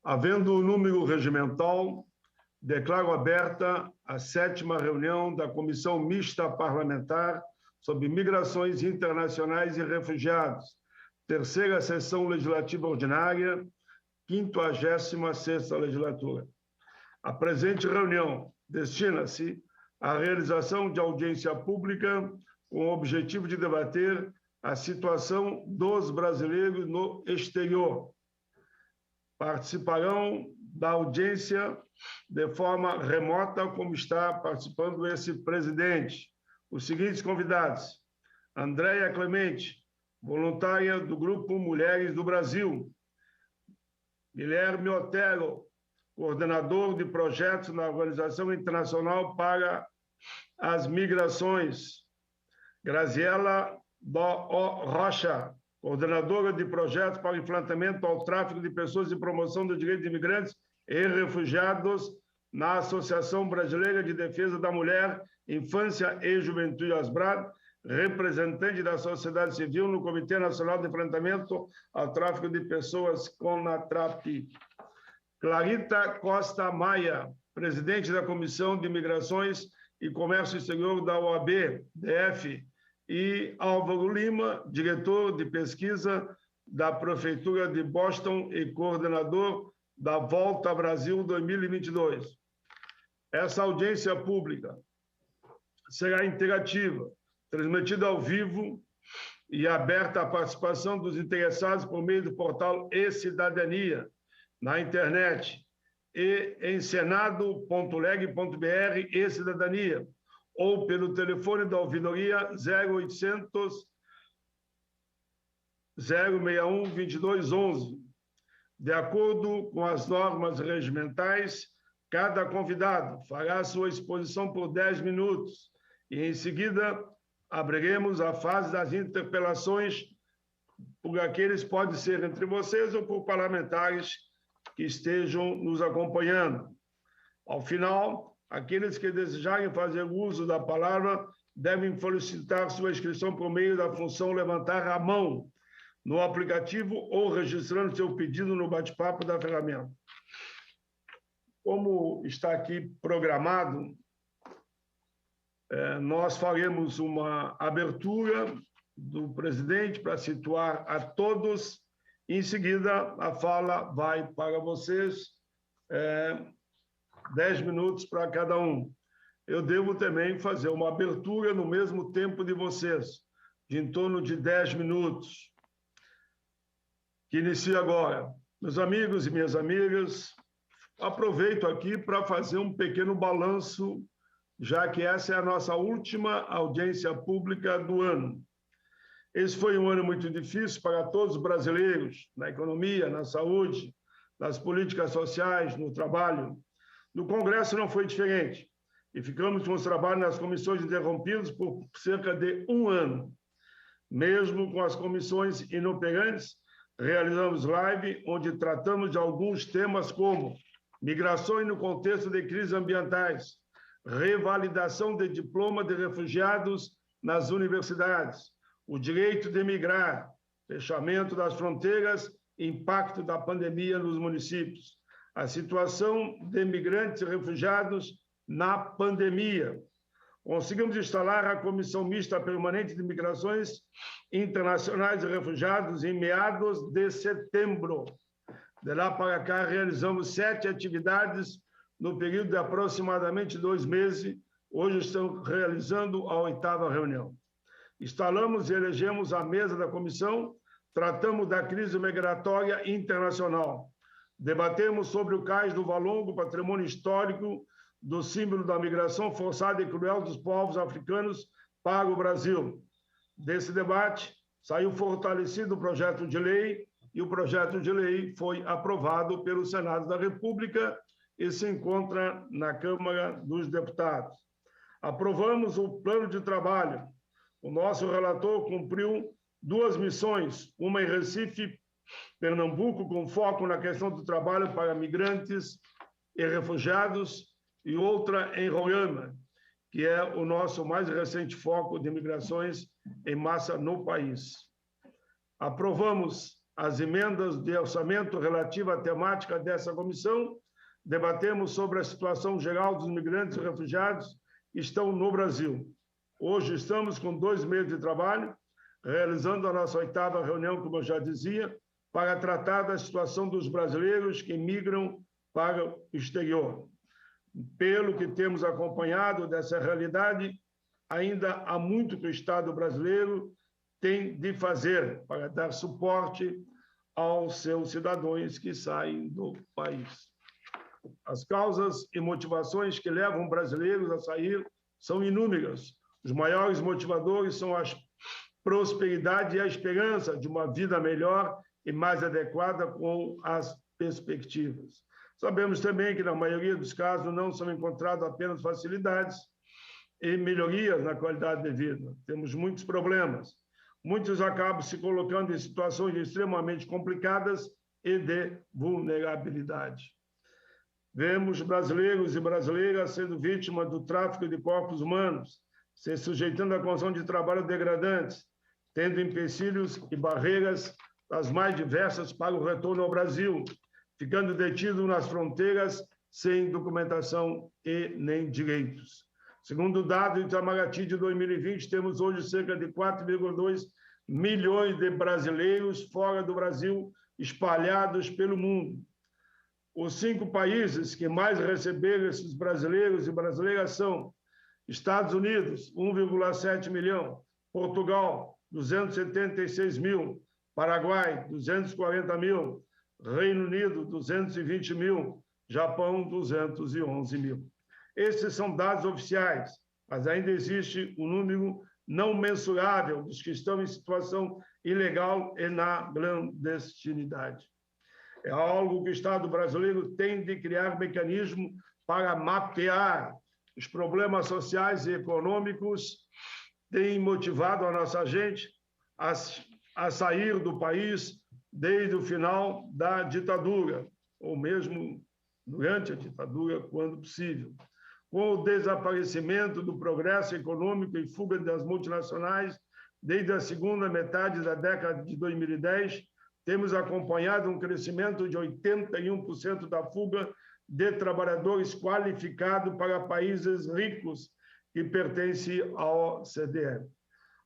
Havendo o número regimental, declaro aberta a 7ª reunião da Comissão Mista Parlamentar sobre Migrações Internacionais e Refugiados, 3ª Sessão Legislativa Ordinária, 56ª Legislatura. A presente reunião destina-se à realização de audiência pública com o objetivo de debater a situação dos brasileiros no exterior. Participarão da audiência de forma remota, como está participando esse presidente. Os seguintes convidados: Andréia Clemente, voluntária do Grupo Mulheres do Brasil; Guilherme Otero, coordenador de projetos na Organização Internacional para as Migrações; Graziela Rocha, coordenadora de projetos para o enfrentamento ao tráfico de pessoas e promoção dos direitos de imigrantes e refugiados na Associação Brasileira de Defesa da Mulher, Infância e Juventude, ASBRAD, representante da sociedade civil no Comitê Nacional de Enfrentamento ao Tráfico de Pessoas, CONATRAP. Clarita Costa Maia, presidente da Comissão de Migrações e Comércio Exterior da OAB, DF, e Álvaro Lima, diretor de pesquisa da Prefeitura de Boston e coordenador da Volta Brasil 2022. Essa audiência pública será interativa, transmitida ao vivo e aberta à participação dos interessados por meio do portal e-Cidadania, na internet, e em senado.leg.br e-Cidadania, ou pelo telefone da ouvidoria 0800 061 2211. De acordo com as normas regimentais, cada convidado fará sua exposição por 10 minutos e, em seguida, abriremos a fase das interpelações por aqueles, pode ser entre vocês ou por parlamentares que estejam nos acompanhando. Ao final, aqueles que desejarem fazer uso da palavra devem solicitar sua inscrição por meio da função levantar a mão no aplicativo ou registrando seu pedido no bate-papo da ferramenta. Como está aqui programado, nós faremos uma abertura do presidente para situar a todos. Em seguida, a fala vai para vocês, 10 minutos para cada um. Eu devo também fazer uma abertura no mesmo tempo de vocês, de em torno de 10 minutos, que inicia agora. Meus amigos e minhas amigas, aproveito aqui para fazer um pequeno balanço, já que essa é a nossa última audiência pública do ano. Esse foi um ano muito difícil para todos os brasileiros, na economia, na saúde, nas políticas sociais, no trabalho. No Congresso não foi diferente, e ficamos com os trabalhos nas comissões interrompidos por cerca de um ano. Mesmo com as comissões inoperantes, realizamos live onde tratamos de alguns temas como migrações no contexto de crises ambientais, revalidação de diploma de refugiados nas universidades, o direito de migrar, fechamento das fronteiras, impacto da pandemia nos municípios, a situação de migrantes e refugiados na pandemia. Conseguimos instalar a Comissão Mista Permanente de Migrações Internacionais e Refugiados em meados de setembro. De lá para cá, realizamos 7 atividades no período de aproximadamente 2 meses. Hoje estamos realizando a 8ª reunião. Instalamos e elegemos a mesa da comissão, tratamos da crise migratória internacional. Debatemos sobre o Cais do Valongo, patrimônio histórico do símbolo da migração forçada e cruel dos povos africanos para o Brasil. Desse debate, saiu fortalecido o projeto de lei, e o projeto de lei foi aprovado pelo Senado da República e se encontra na Câmara dos Deputados. Aprovamos o plano de trabalho. O nosso relator cumpriu 2 missões, uma em Recife, Pernambuco, com foco na questão do trabalho para migrantes e refugiados, e outra em Roraima, que é o nosso mais recente foco de migrações em massa no país. Aprovamos as emendas de orçamento relativas à temática dessa comissão, debatemos sobre a situação geral dos migrantes e refugiados que estão no Brasil. Hoje estamos com 2 meses de trabalho, realizando a nossa 8ª reunião, como eu já dizia, para tratar da situação dos brasileiros que migram para o exterior. Pelo que temos acompanhado dessa realidade, ainda há muito que o Estado brasileiro tem de fazer para dar suporte aos seus cidadãos que saem do país. As causas e motivações que levam brasileiros a sair são inúmeras. Os maiores motivadores são a prosperidade e a esperança de uma vida melhor e mais adequada com as perspectivas. Sabemos também que, na maioria dos casos, não são encontradas apenas facilidades e melhorias na qualidade de vida. Temos muitos problemas. Muitos acabam se colocando em situações extremamente complicadas e de vulnerabilidade. Vemos brasileiros e brasileiras sendo vítimas do tráfico de corpos humanos, se sujeitando a condições de trabalho degradantes, tendo empecilhos e barreiras das mais diversas para o retorno ao Brasil, ficando detidos nas fronteiras sem documentação e nem direitos. Segundo o dado do Itamaraty de 2020, temos hoje cerca de 4,2 milhões de brasileiros fora do Brasil, espalhados pelo mundo. Os 5 países que mais receberam esses brasileiros e brasileiras são Estados Unidos, 1,7 milhão, Portugal, 276 mil, Paraguai, 240 mil, Reino Unido, 220 mil, Japão, 211 mil. Esses são dados oficiais, mas ainda existe um número não mensurável dos que estão em situação ilegal e na clandestinidade. É algo que o Estado brasileiro tem de criar mecanismo para mapear os problemas sociais e econômicos, tem motivado a nossa gente a sair do país desde o final da ditadura, ou mesmo durante a ditadura, quando possível. Com o desaparecimento do progresso econômico e fuga das multinacionais, desde a segunda metade da década de 2010, temos acompanhado um crescimento de 81% da fuga de trabalhadores qualificados para países ricos que pertencem ao OCDE.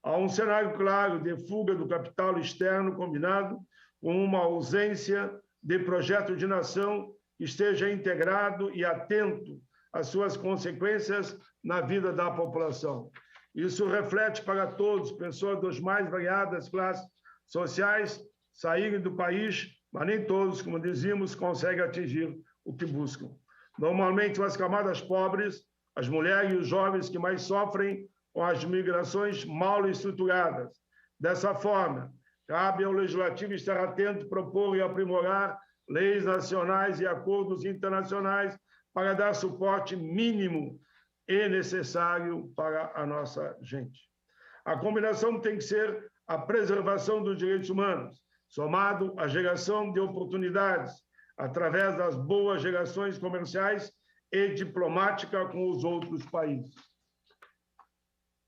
Há um cenário claro de fuga do capital externo combinado com uma ausência de projeto de nação que esteja integrado e atento às suas consequências na vida da população. Isso reflete para todos, pessoas das mais variadas classes sociais, saírem do país, mas nem todos, como dizíamos, conseguem atingir o que buscam. Normalmente, as camadas pobres, as mulheres e os jovens que mais sofrem com as migrações mal estruturadas. Dessa forma, cabe ao Legislativo estar atento, propor e aprimorar leis nacionais e acordos internacionais para dar suporte mínimo e necessário para a nossa gente. A combinação tem que ser a preservação dos direitos humanos, somado à geração de oportunidades, através das boas relações comerciais e diplomáticas com os outros países.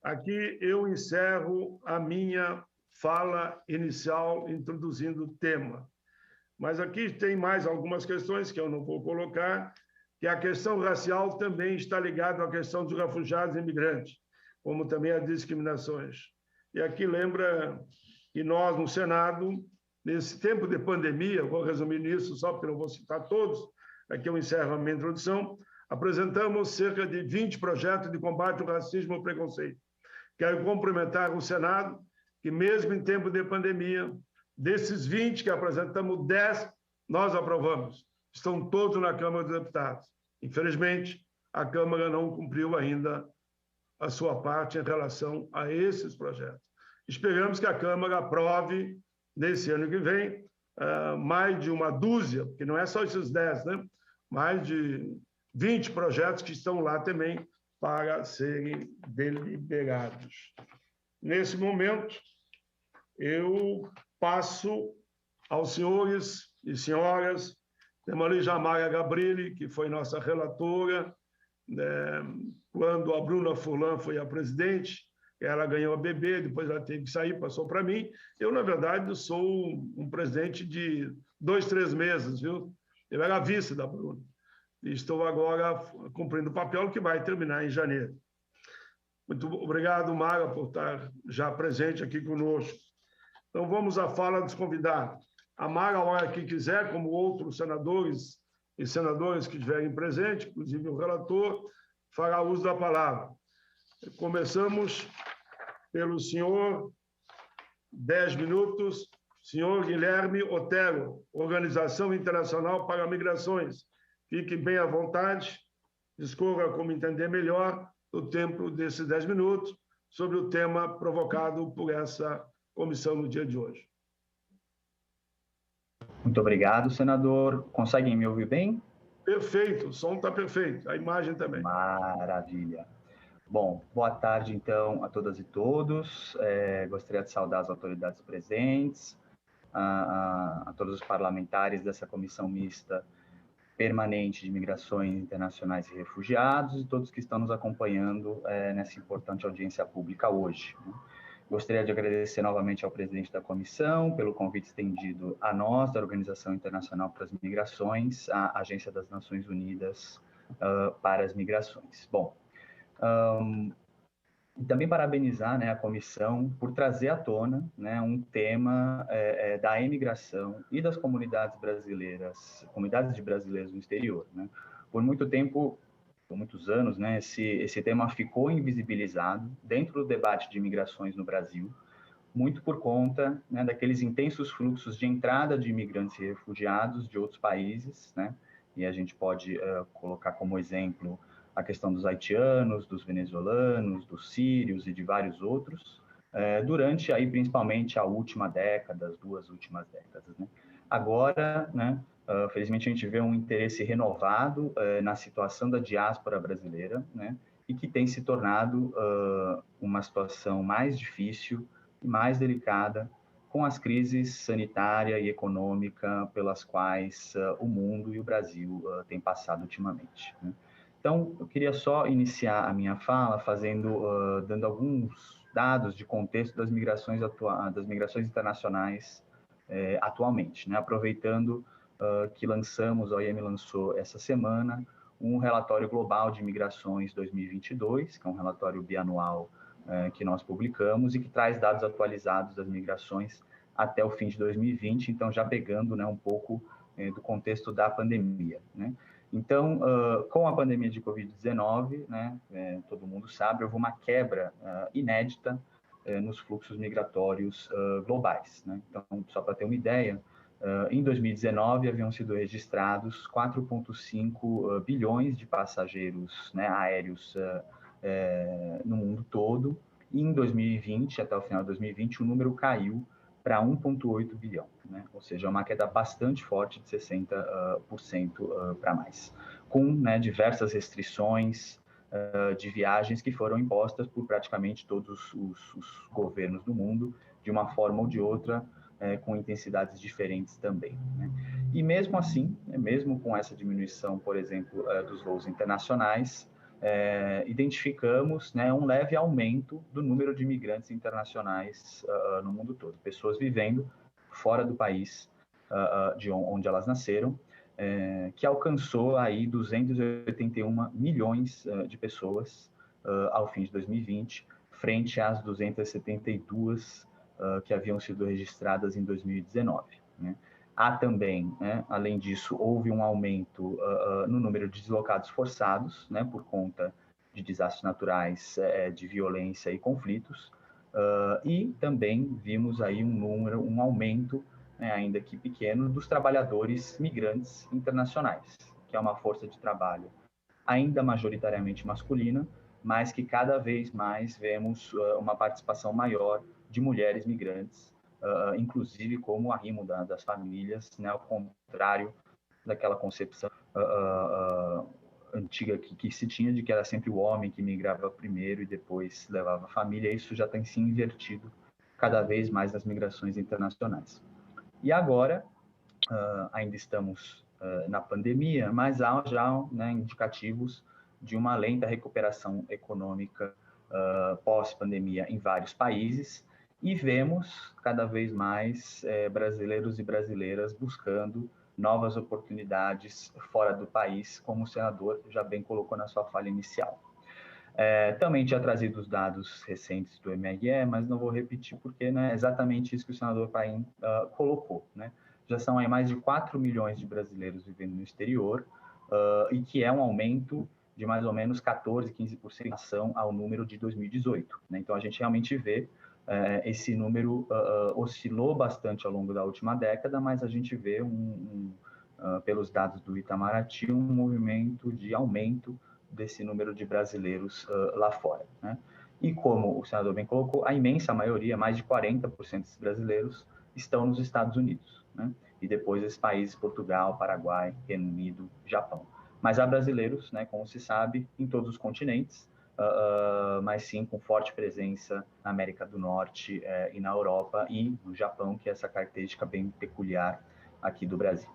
Aqui eu encerro a minha fala inicial, introduzindo o tema. Mas aqui tem mais algumas questões que eu não vou colocar, que a questão racial também está ligada à questão dos refugiados e imigrantes, como também as discriminações. E aqui lembra que nós, no Senado, nesse tempo de pandemia, vou resumir nisso só porque não vou citar todos, aqui eu encerro a minha introdução, apresentamos cerca de 20 projetos de combate ao racismo e ao preconceito. Quero cumprimentar o Senado, que mesmo em tempo de pandemia, desses 20 que apresentamos, 10 nós aprovamos. Estão todos na Câmara dos Deputados. Infelizmente, a Câmara não cumpriu ainda a sua parte em relação a esses projetos. Esperamos que a Câmara aprove, nesse ano que vem, mais de uma dúzia, porque não é só esses 10, né? Mais de 20 projetos que estão lá também para serem deliberados. Nesse momento, eu passo aos senhores e senhoras, Maria Jamara Gabrilli, que foi nossa relatora, quando a Bruna Furlan foi a presidente, ela ganhou a bebê, depois ela teve que sair, passou para mim. Eu, na verdade, sou um presidente de 2, 3 meses, viu? Eu era vice da Bruna. E estou agora cumprindo o papel que vai terminar em janeiro. Muito obrigado, Mara, por estar já presente aqui conosco. Então, vamos à fala dos convidados. A Mara, a hora que quiser, como outros senadores e senadoras que estiverem presentes, inclusive o relator, fará uso da palavra. Começamos pelo senhor, 10 minutos, senhor Guilherme Otero, Organização Internacional para Migrações. Fique bem à vontade, discorra como entender melhor o tempo desses 10 minutos sobre o tema provocado por essa comissão no dia de hoje. Muito obrigado, senador. Conseguem me ouvir bem? Perfeito, o som está perfeito, a imagem também. Maravilha. Bom, boa tarde, então, a todas e todos. Gostaria de saudar as autoridades presentes, a todos os parlamentares dessa comissão mista permanente de migrações internacionais e refugiados e todos que estão nos acompanhando nessa importante audiência pública hoje. Gostaria de agradecer novamente ao presidente da comissão pelo convite estendido a nós, da Organização Internacional para as Migrações, a Agência das Nações Unidas para as Migrações. Bom, e também parabenizar, né, a comissão por trazer à tona, né, um tema da imigração e das comunidades de brasileiros no exterior, né? Por muito tempo, por muitos anos, né, esse tema ficou invisibilizado dentro do debate de imigrações no Brasil, muito por conta, né, daqueles intensos fluxos de entrada de imigrantes e refugiados de outros países, né? E a gente pode colocar como exemplo a questão dos haitianos, dos venezuelanos, dos sírios e de vários outros, durante aí principalmente a última década, as 2 últimas décadas, né? Agora, né, felizmente a gente vê um interesse renovado na situação da diáspora brasileira, né, e que tem se tornado uma situação mais difícil e mais delicada com as crises sanitária e econômica pelas quais o mundo e o Brasil têm passado ultimamente, né? Então, eu queria só iniciar a minha fala dando alguns dados de contexto das migrações internacionais atualmente, né? Aproveitando que a OIM lançou essa semana um relatório global de migrações 2022, que é um relatório bianual que nós publicamos e que traz dados atualizados das migrações até o fim de 2020, então já pegando, né, um pouco do contexto da pandemia, né? Então, com a pandemia de Covid-19, né, todo mundo sabe, houve uma quebra inédita nos fluxos migratórios globais, né? Então, só para ter uma ideia, em 2019 haviam sido registrados 4,5 bilhões de passageiros, né, aéreos no mundo todo, e em 2020, até o final de 2020, o número caiu para 1,8 bilhão, né? Ou seja, uma queda bastante forte de 60% para mais, com, né, diversas restrições de viagens que foram impostas por praticamente todos os governos do mundo, de uma forma ou de outra, com intensidades diferentes também, né? E mesmo assim, mesmo com essa diminuição, por exemplo, dos voos internacionais, identificamos, né, um leve aumento do número de imigrantes internacionais no mundo todo, pessoas vivendo fora do país de onde elas nasceram, que alcançou aí 281 milhões de pessoas ao fim de 2020, frente às 272 que haviam sido registradas em 2019, né? Há também, né, além disso, houve um aumento no número de deslocados forçados, né, por conta de desastres naturais, de violência e conflitos, e também vimos aí um aumento, né, ainda que pequeno, dos trabalhadores migrantes internacionais, que é uma força de trabalho ainda majoritariamente masculina, mas que cada vez mais vemos uma participação maior de mulheres migrantes, inclusive como arrimo das famílias, né, ao contrário daquela concepção antiga que se tinha de que era sempre o homem que migrava primeiro e depois levava a família. Isso já tem se invertido cada vez mais nas migrações internacionais. E agora, ainda estamos na pandemia, mas há já, né, indicativos de uma lenta recuperação econômica pós-pandemia em vários países, e vemos cada vez mais brasileiros e brasileiras buscando novas oportunidades fora do país, como o senador já bem colocou na sua fala inicial. Também tinha trazido os dados recentes do MRE, mas não vou repetir porque não é exatamente isso que o senador Paim colocou, né? Já são aí mais de 4 milhões de brasileiros vivendo no exterior, e que é um aumento de mais ou menos 14, 15% em relação ao número de 2018, né? Então, a gente realmente vê esse número oscilou bastante ao longo da última década, mas a gente vê, pelos dados do Itamaraty, um movimento de aumento desse número de brasileiros lá fora, né? E como o senador bem colocou, a imensa maioria, mais de 40% desses brasileiros, estão nos Estados Unidos, né? E depois esses países, Portugal, Paraguai, Reino Unido, Japão. Mas há brasileiros, né, como se sabe, em todos os continentes, mas sim com forte presença na América do Norte e na Europa e no Japão, que é essa característica bem peculiar aqui do Brasil.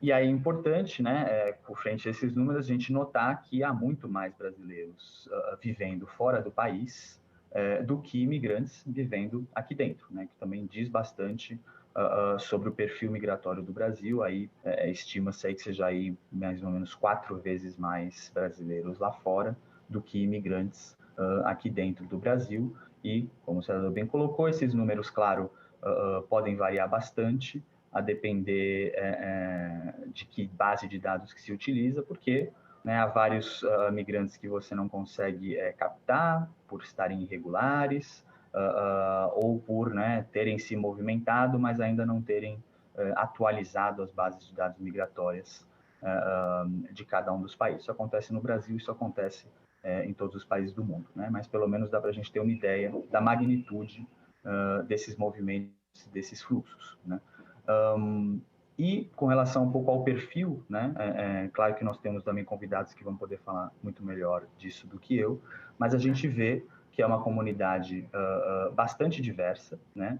E aí é importante, né, por frente a esses números, a gente notar que há muito mais brasileiros vivendo fora do país do que imigrantes vivendo aqui dentro, né, que também diz bastante sobre o perfil migratório do Brasil. Aí estima-se aí que seja aí mais ou menos 4 vezes mais brasileiros lá fora do que imigrantes aqui dentro do Brasil. E, como o senador bem colocou, esses números, claro, podem variar bastante, a depender de que base de dados que se utiliza, porque, né, há vários migrantes que você não consegue captar por estarem irregulares, ou por, né, terem se movimentado, mas ainda não terem atualizado as bases de dados migratórias de cada um dos países. Isso acontece no Brasil, isso acontece em todos os países do mundo, né? Mas pelo menos dá para a gente ter uma ideia da magnitude desses movimentos, desses fluxos, né? E com relação um pouco ao perfil, né? Claro que nós temos também convidados que vão poder falar muito melhor disso do que eu, mas a gente vê que é uma comunidade bastante diversa, né?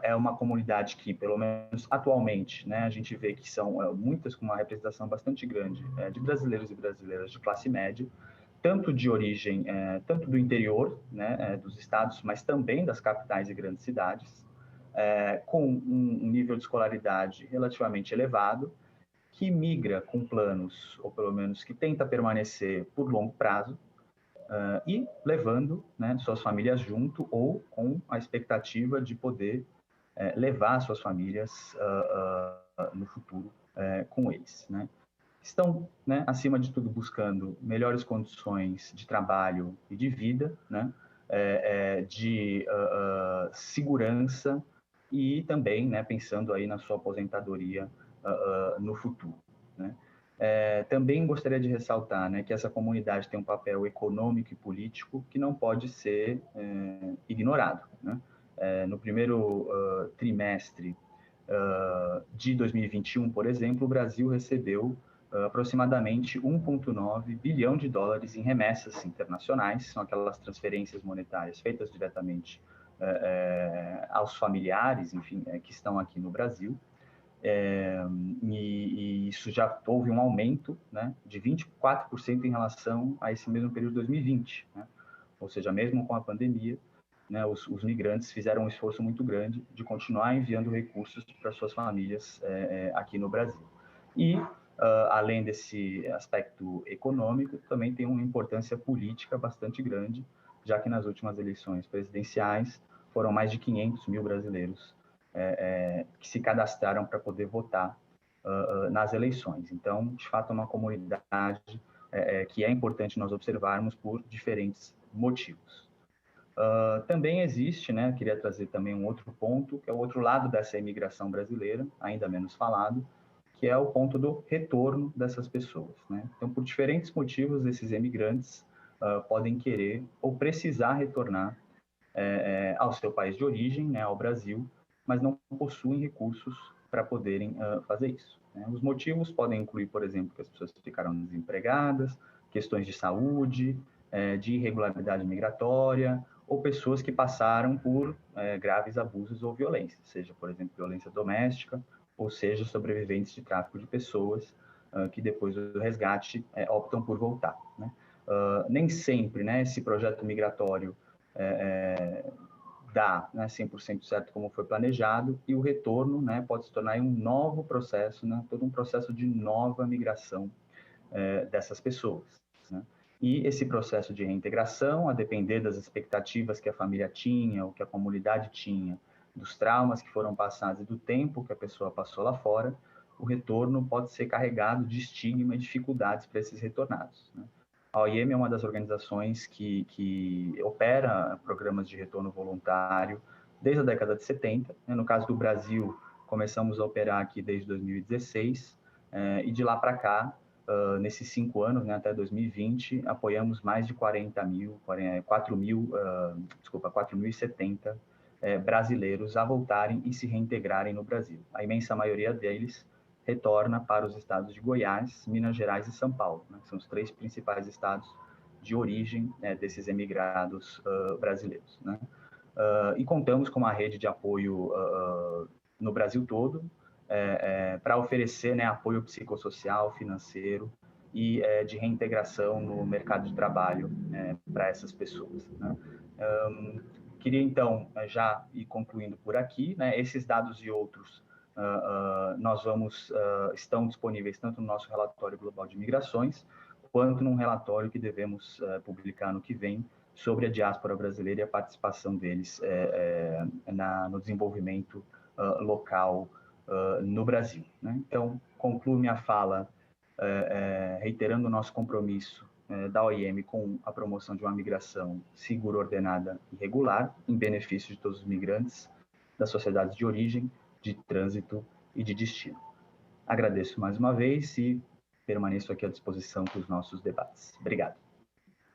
É uma comunidade que, pelo menos atualmente, né, a gente vê que são muitas com uma representação bastante grande de brasileiros e brasileiras de classe média, tanto de origem, tanto do interior, né, dos estados, mas também das capitais e grandes cidades, com um nível de escolaridade relativamente elevado, que migra com planos, ou pelo menos que tenta permanecer por longo prazo, e levando, né, suas famílias junto, ou com a expectativa de poder levar suas famílias no futuro com eles, né? Estão, né, acima de tudo, buscando melhores condições de trabalho e de vida, né, de segurança, e também, né, pensando aí na sua aposentadoria no futuro, né? Também gostaria de ressaltar, né, que essa comunidade tem um papel econômico e político que não pode ser ignorado, né? No primeiro trimestre de 2021, por exemplo, o Brasil recebeu aproximadamente 1,9 bilhão de dólares em remessas internacionais, são aquelas transferências monetárias feitas diretamente aos familiares, enfim, que estão aqui no Brasil. E isso já houve um aumento, né, de 24% em relação a esse mesmo período de 2020, né? Ou seja, mesmo com a pandemia, né, os migrantes fizeram um esforço muito grande de continuar enviando recursos para suas famílias aqui no Brasil. E, além desse aspecto econômico, também tem uma importância política bastante grande, já que nas últimas eleições presidenciais foram mais de 500 mil brasileiros que se cadastraram para poder votar nas eleições. Então, de fato, é uma comunidade que é importante nós observarmos por diferentes motivos. Também existe, né, queria trazer também um outro ponto, que é o outro lado dessa imigração brasileira, ainda menos falado, que é o ponto do retorno dessas pessoas, né? Então, por diferentes motivos, esses imigrantes podem querer ou precisar retornar ao seu país de origem, né, ao Brasil, mas não possuem recursos para poderem fazer isso, né? Os motivos podem incluir, por exemplo, que as pessoas ficaram desempregadas, questões de saúde, de irregularidade migratória, ou pessoas que passaram por graves abusos ou violência, seja, por exemplo, violência doméstica, ou seja, sobreviventes de tráfico de pessoas que depois do resgate optam por voltar, né? Nem sempre, né, esse projeto migratório dá, né, 100% certo como foi planejado, e o retorno, né, pode se tornar um novo processo, né, todo um processo de nova migração dessas pessoas, né? E esse processo de reintegração, a depender das expectativas que a família tinha, ou que a comunidade tinha, dos traumas que foram passados e do tempo que a pessoa passou lá fora, o retorno pode ser carregado de estigma e dificuldades para esses retornados, né? A OIM é uma das organizações que opera programas de retorno voluntário desde a década de 70. No caso do Brasil, começamos a operar aqui desde 2016, e de lá para cá, nesses 5 anos, né, até 2020, apoiamos mais de 4.070 brasileiros a voltarem e se reintegrarem no Brasil. A imensa maioria deles retorna para os estados de Goiás, Minas Gerais e São Paulo, né? São os 3 principais estados de origem, né, desses emigrados brasileiros, né? E contamos com uma rede de apoio no Brasil todo, para oferecer, né, apoio psicossocial, financeiro e de reintegração no mercado de trabalho para essas pessoas, né? Queria, então, já ir concluindo por aqui, né? Esses dados e outros estão disponíveis tanto no nosso relatório global de migrações, quanto num relatório que devemos publicar no que vem sobre a diáspora brasileira e a participação deles no desenvolvimento local no Brasil, né? Então, concluo minha fala reiterando o nosso compromisso da OIM com a promoção de uma migração segura, ordenada e regular, em benefício de todos os migrantes, das sociedades de origem, de trânsito e de destino. Agradeço mais uma vez e permaneço aqui à disposição para os nossos debates. Obrigado.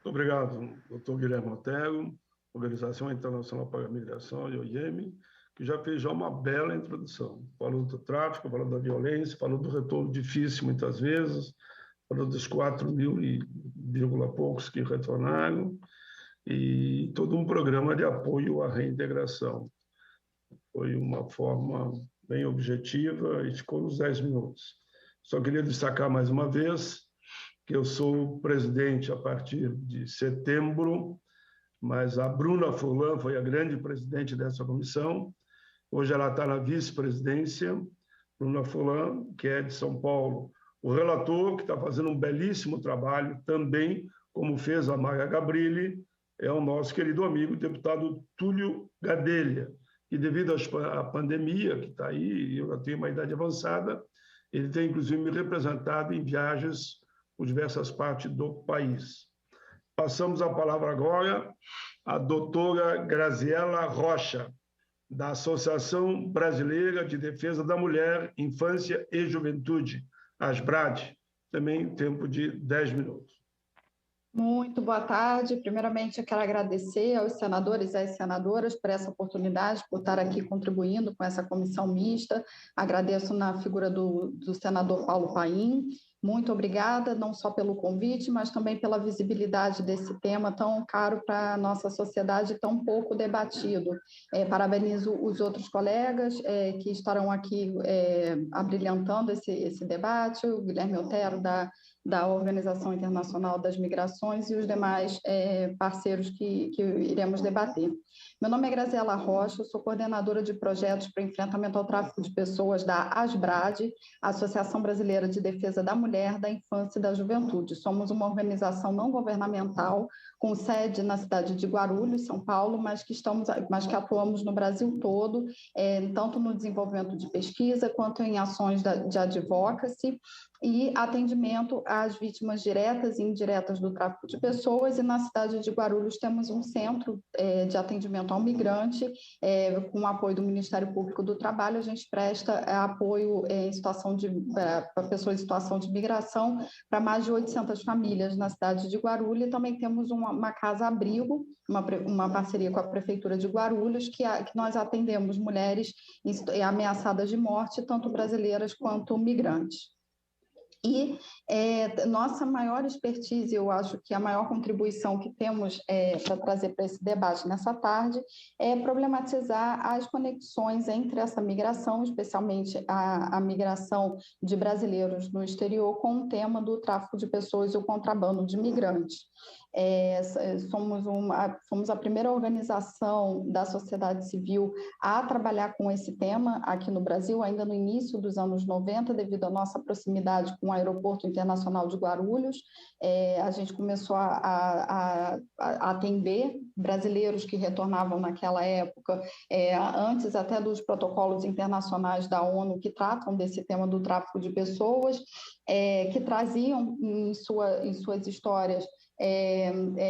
Muito obrigado, doutor Guilherme Otero, Organização Internacional para a Migração, e OIM, que já fez uma bela introdução. Falou do tráfico, falou da violência, falou do retorno difícil muitas vezes, falou dos 4.000 e poucos que retornaram, e todo um programa de apoio à reintegração. Foi uma forma bem objetiva e ficou nos 10 minutos. Só queria destacar mais uma vez que eu sou presidente a partir de setembro, mas a Bruna Furlan foi a grande presidente dessa comissão. Hoje ela está na vice-presidência, Bruna Furlan, que é de São Paulo. O relator, que está fazendo um belíssimo trabalho também, como fez a Maria Gabrilli, é o nosso querido amigo, o deputado Túlio Gadelha, que devido à pandemia, que está aí, eu já tenho uma idade avançada, ele tem, inclusive, me representado em viagens por diversas partes do país. Passamos a palavra agora à doutora Graziela Rocha, da Associação Brasileira de Defesa da Mulher, Infância e Juventude, ASBRAD, também tempo de 10 minutos. Muito boa tarde. Primeiramente, eu quero agradecer aos senadores e às senadoras por essa oportunidade, por estar aqui contribuindo com essa comissão mista. Agradeço na figura do senador Paulo Paim. Muito obrigada, não só pelo convite, mas também pela visibilidade desse tema tão caro para a nossa sociedade, tão pouco debatido. Parabenizo os outros colegas que estarão aqui abrilhantando esse debate, o Guilherme Otero, da Organização Internacional das Migrações, e os demais parceiros que iremos debater. Meu nome é Graziela Rocha, eu sou coordenadora de projetos para enfrentamento ao tráfico de pessoas da ASBRAD, Associação Brasileira de Defesa da Mulher, da Infância e da Juventude. Somos uma organização não governamental com sede na cidade de Guarulhos, São Paulo, mas que atuamos no Brasil todo, tanto no desenvolvimento de pesquisa quanto em ações de advocacy e atendimento às vítimas diretas e indiretas do tráfico de pessoas. E na cidade de Guarulhos temos um centro de atendimento ao migrante, com o apoio do Ministério Público do Trabalho. A gente presta apoio para pessoas em situação de migração para mais de 800 famílias na cidade de Guarulhos. E também temos uma casa-abrigo, uma parceria com a Prefeitura de Guarulhos, que nós atendemos mulheres ameaçadas de morte, tanto brasileiras quanto migrantes. E nossa maior expertise, eu acho que a maior contribuição que temos para trazer para esse debate nessa tarde é problematizar as conexões entre essa migração, especialmente a migração de brasileiros no exterior, com o tema do tráfico de pessoas e o contrabando de migrantes. Somos a primeira organização da sociedade civil a trabalhar com esse tema aqui no Brasil, ainda no início dos anos 90, devido à nossa proximidade com o Aeroporto Internacional de Guarulhos. A gente começou a atender brasileiros que retornavam naquela época, antes até dos protocolos internacionais da ONU que tratam desse tema do tráfico de pessoas, que traziam em suas histórias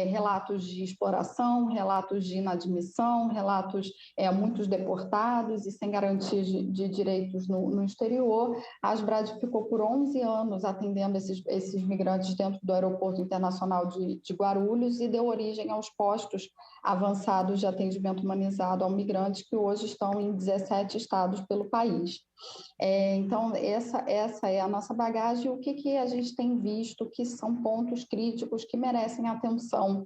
relatos de exploração, relatos de inadmissão, relatos muitos deportados e sem garantias de direitos no exterior. A Asbrad ficou por 11 anos atendendo esses migrantes dentro do Aeroporto Internacional de Guarulhos e deu origem aos postos avançados de atendimento humanizado ao migrante que hoje estão em 17 estados pelo país. Então, essa é a nossa bagagem. O que a gente tem visto que são pontos críticos que merecem atenção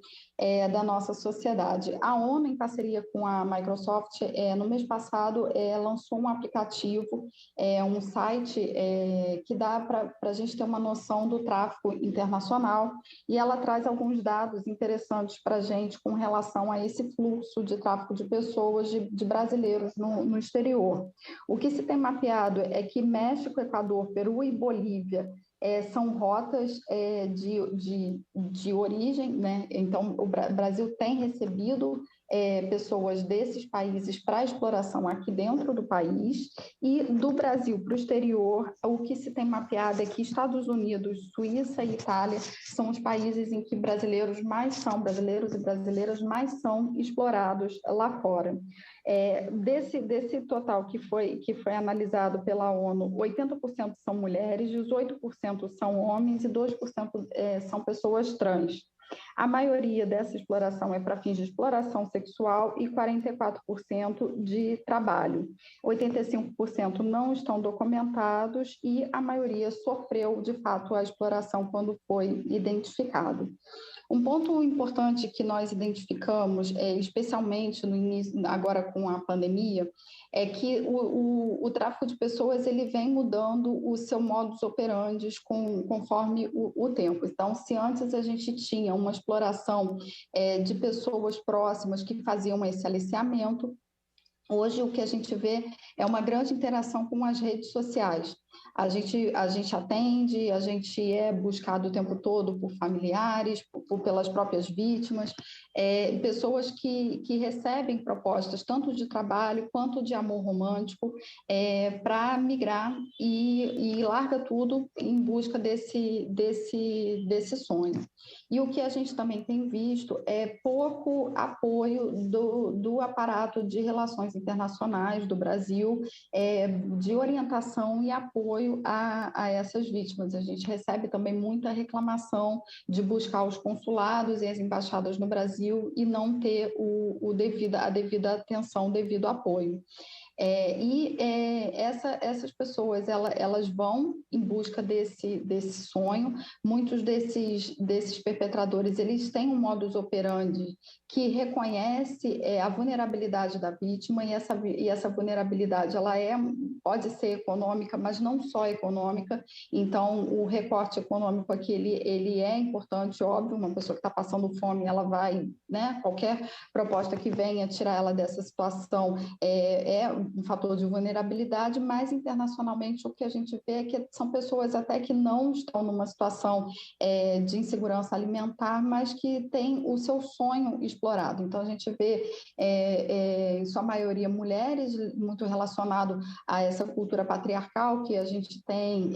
da nossa sociedade? A ONU, em parceria com a Microsoft, no mês passado, lançou um aplicativo, um site que dá para a gente ter uma noção do tráfico internacional, e ela traz alguns dados interessantes para a gente com relação a esse fluxo de tráfico de pessoas, de brasileiros no exterior. O que se tem mapeado é que México, Equador, Peru e Bolívia são rotas de origem, né? Então, o Brasil tem recebido pessoas desses países para exploração aqui dentro do país, e do Brasil para o exterior, o que se tem mapeado é que Estados Unidos, Suíça e Itália são os países em que brasileiros e brasileiras mais são explorados lá fora. Desse total que foi analisado pela ONU, 80% são mulheres, 18% são homens e 2% são pessoas trans. A maioria dessa exploração é para fins de exploração sexual e 44% de trabalho. 85% não estão documentados e a maioria sofreu, de fato, a exploração quando foi identificado. Um ponto importante que nós identificamos, especialmente no início, agora com a pandemia, é que o tráfico de pessoas ele vem mudando o seu modus operandi conforme o tempo. Então, se antes a gente tinha uma exploração de pessoas próximas que faziam esse aliciamento, hoje o que a gente vê é uma grande interação com as redes sociais. A gente atende, a gente é buscado o tempo todo por familiares, pelas próprias vítimas, pessoas que recebem propostas tanto de trabalho quanto de amor romântico para migrar e larga tudo em busca desse sonho. E o que a gente também tem visto é pouco apoio do aparato de relações internacionais do Brasil, de orientação e apoio a essas vítimas. A gente recebe também muita reclamação de buscar os consulados e as embaixadas no Brasil e não ter a devida atenção, o devido apoio. Essas pessoas elas vão em busca desse sonho. Muitos desses perpetradores eles têm um modus operandi que reconhece a vulnerabilidade da vítima, e essa vulnerabilidade pode ser econômica, mas não só econômica. Então, o recorte econômico aqui ele é importante, óbvio. Uma pessoa que está passando fome, ela vai, né? Qualquer proposta que venha tirar ela dessa situação é um fator de vulnerabilidade, mas internacionalmente o que a gente vê é que são pessoas até que não estão numa situação de insegurança alimentar, mas que têm o seu sonho explorado. Então, a gente vê, em sua maioria, mulheres, muito relacionado a essa cultura patriarcal que a gente tem,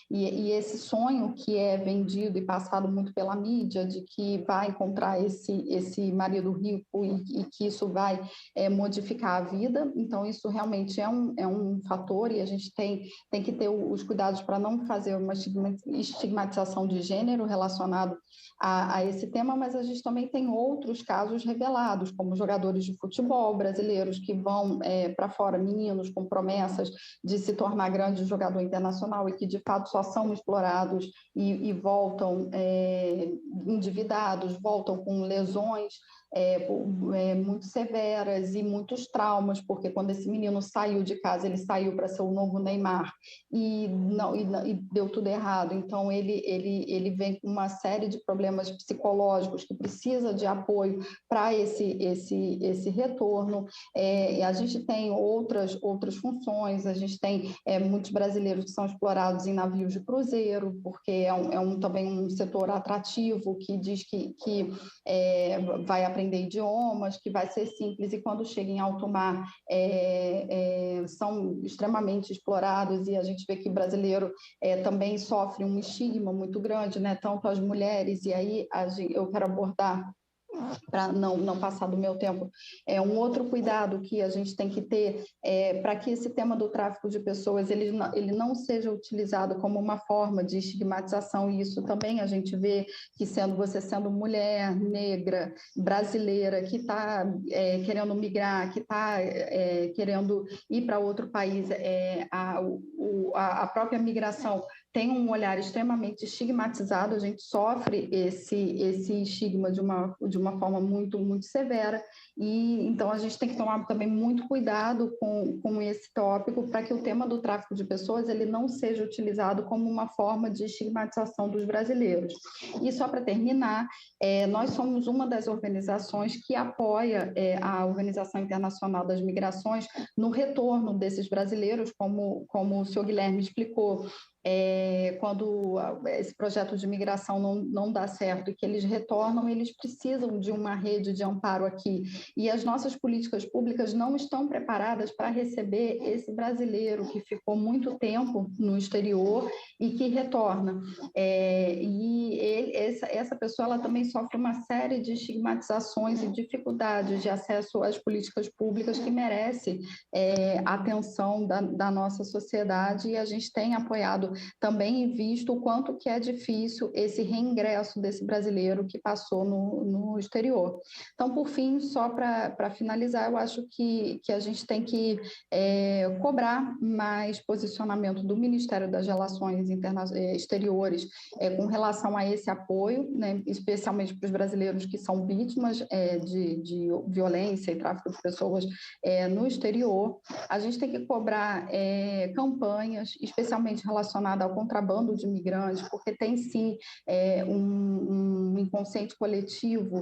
e esse sonho que é vendido e passado muito pela mídia, de que vai encontrar esse marido rico e que isso vai modificar a vida fora, então isso realmente é um fator e a gente tem que ter os cuidados para não fazer uma estigmatização de gênero relacionado a esse tema, mas a gente também tem outros casos revelados, como jogadores de futebol brasileiros que vão para fora, meninos com promessas de se tornar grande jogador internacional e que de fato só são explorados e voltam endividados, voltam com lesões muito severas e muitos traumas, porque quando esse menino saiu de casa, ele saiu para ser o novo Neymar e deu tudo errado. Então, ele vem com uma série de problemas psicológicos que precisa de apoio para esse retorno. A gente tem outras funções, a gente tem muitos brasileiros que são explorados em navios de cruzeiro, porque também um setor atrativo que diz que vai aprender idiomas, que vai ser simples, e quando chega em alto mar são extremamente explorados, e a gente vê que o brasileiro também sofre um estigma muito grande, né? Tanto as mulheres, e aí eu quero abordar, para não passar do meu tempo, um outro cuidado que a gente tem que ter para que esse tema do tráfico de pessoas ele não seja utilizado como uma forma de estigmatização, e isso também a gente vê que você sendo mulher, negra, brasileira, que está querendo migrar, que está querendo ir para outro país, a própria migração tem um olhar extremamente estigmatizado, a gente sofre esse estigma de uma forma muito, muito severa, e então a gente tem que tomar também muito cuidado com esse tópico para que o tema do tráfico de pessoas ele não seja utilizado como uma forma de estigmatização dos brasileiros. E só para terminar, nós somos uma das organizações que apoia a Organização Internacional das Migrações no retorno desses brasileiros, como o senhor Guilherme explicou. Quando esse projeto de migração não dá certo e que eles retornam, eles precisam de uma rede de amparo aqui. E as nossas políticas públicas não estão preparadas para receber esse brasileiro que ficou muito tempo no exterior e que retorna. Essa pessoa ela também sofre uma série de estigmatizações e dificuldades de acesso às políticas públicas que merece a atenção da nossa sociedade, e a gente tem apoiado também visto o quanto que é difícil esse reingresso desse brasileiro que passou no exterior. Então, por fim, só para finalizar, eu acho que a gente tem que cobrar mais posicionamento do Ministério das Relações Exteriores com relação a esse apoio, né, especialmente para os brasileiros que são vítimas de violência e tráfico de pessoas no exterior. A gente tem que cobrar campanhas, especialmente relacionadas ao contrabando de imigrantes, porque tem sim um inconsciente coletivo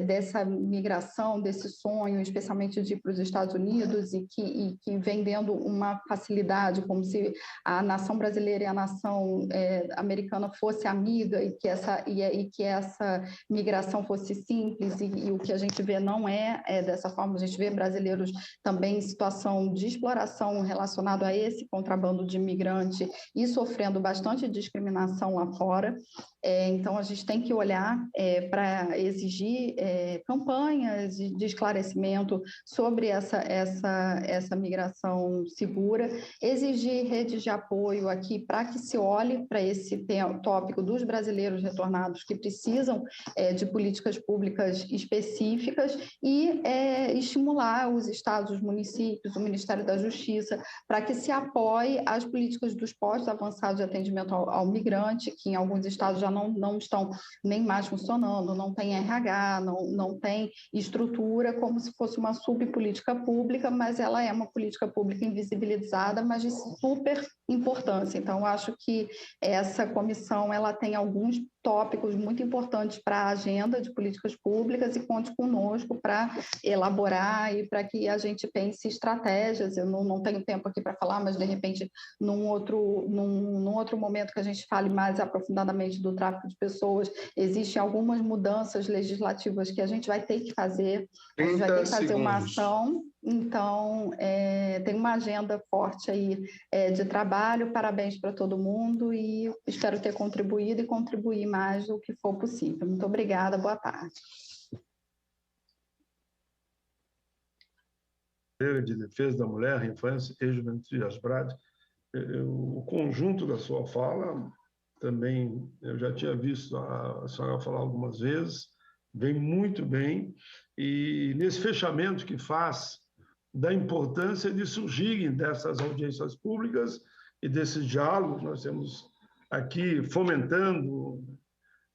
dessa migração, desse sonho, especialmente de ir para os Estados Unidos, e que vem dando uma facilidade, como se a nação brasileira e a nação americana fosse amiga, e que essa migração fosse simples, e o que a gente vê não é dessa forma. A gente vê brasileiros também em situação de exploração relacionado a esse contrabando de imigrantes e sofrendo bastante discriminação lá fora. Então, a gente tem que olhar para exigir campanhas de esclarecimento sobre essa migração segura, exigir redes de apoio aqui para que se olhe para esse tópico dos brasileiros retornados que precisam de políticas públicas específicas, e estimular os estados, os municípios, o Ministério da Justiça, para que se apoie as políticas dos postos avançados de atendimento ao migrante, que em alguns estados já não estão nem mais funcionando, não tem RH, não tem estrutura, como se fosse uma subpolítica pública, mas ela é uma política pública invisibilizada, mas de super importância. Então, acho que essa comissão ela tem alguns tópicos muito importantes para a agenda de políticas públicas, e conte conosco para elaborar e para que a gente pense estratégias. Eu não tenho tempo aqui para falar, mas de repente num outro momento que a gente fale mais aprofundadamente do tráfico de pessoas, existem algumas mudanças legislativas que a gente vai ter que fazer, a gente vai ter que fazer uma ação. Então, tem uma agenda forte aí de trabalho. Parabéns para todo mundo, e espero ter contribuído e contribuir mais do que for possível. Muito obrigada, boa tarde. de Defesa da Mulher, Infância e Juventude, Asbrad, o conjunto da sua fala, também eu já tinha visto a senhora falar algumas vezes, vem muito bem, e nesse fechamento que faz da importância de surgirem dessas audiências públicas e desses diálogos, nós temos aqui fomentando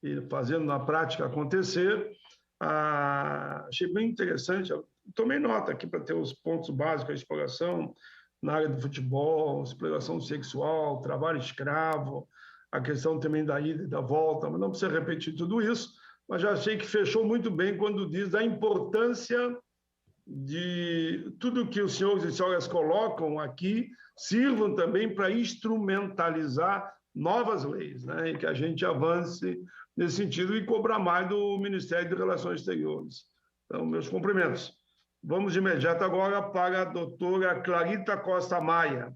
e fazendo na prática acontecer. Achei bem interessante, eu tomei nota aqui para ter os pontos básicos, a exploração na área do futebol, exploração sexual, trabalho escravo, a questão também da ida e da volta, mas não precisa repetir tudo isso, mas já achei que fechou muito bem quando diz da importância de tudo que os senhores e senhoras colocam aqui sirvam também para instrumentalizar novas leis, né? E que a gente avance nesse sentido e cobrar mais do Ministério de Relações Exteriores. Então, meus cumprimentos. Vamos de imediato agora para a doutora Clarita Costa Maia,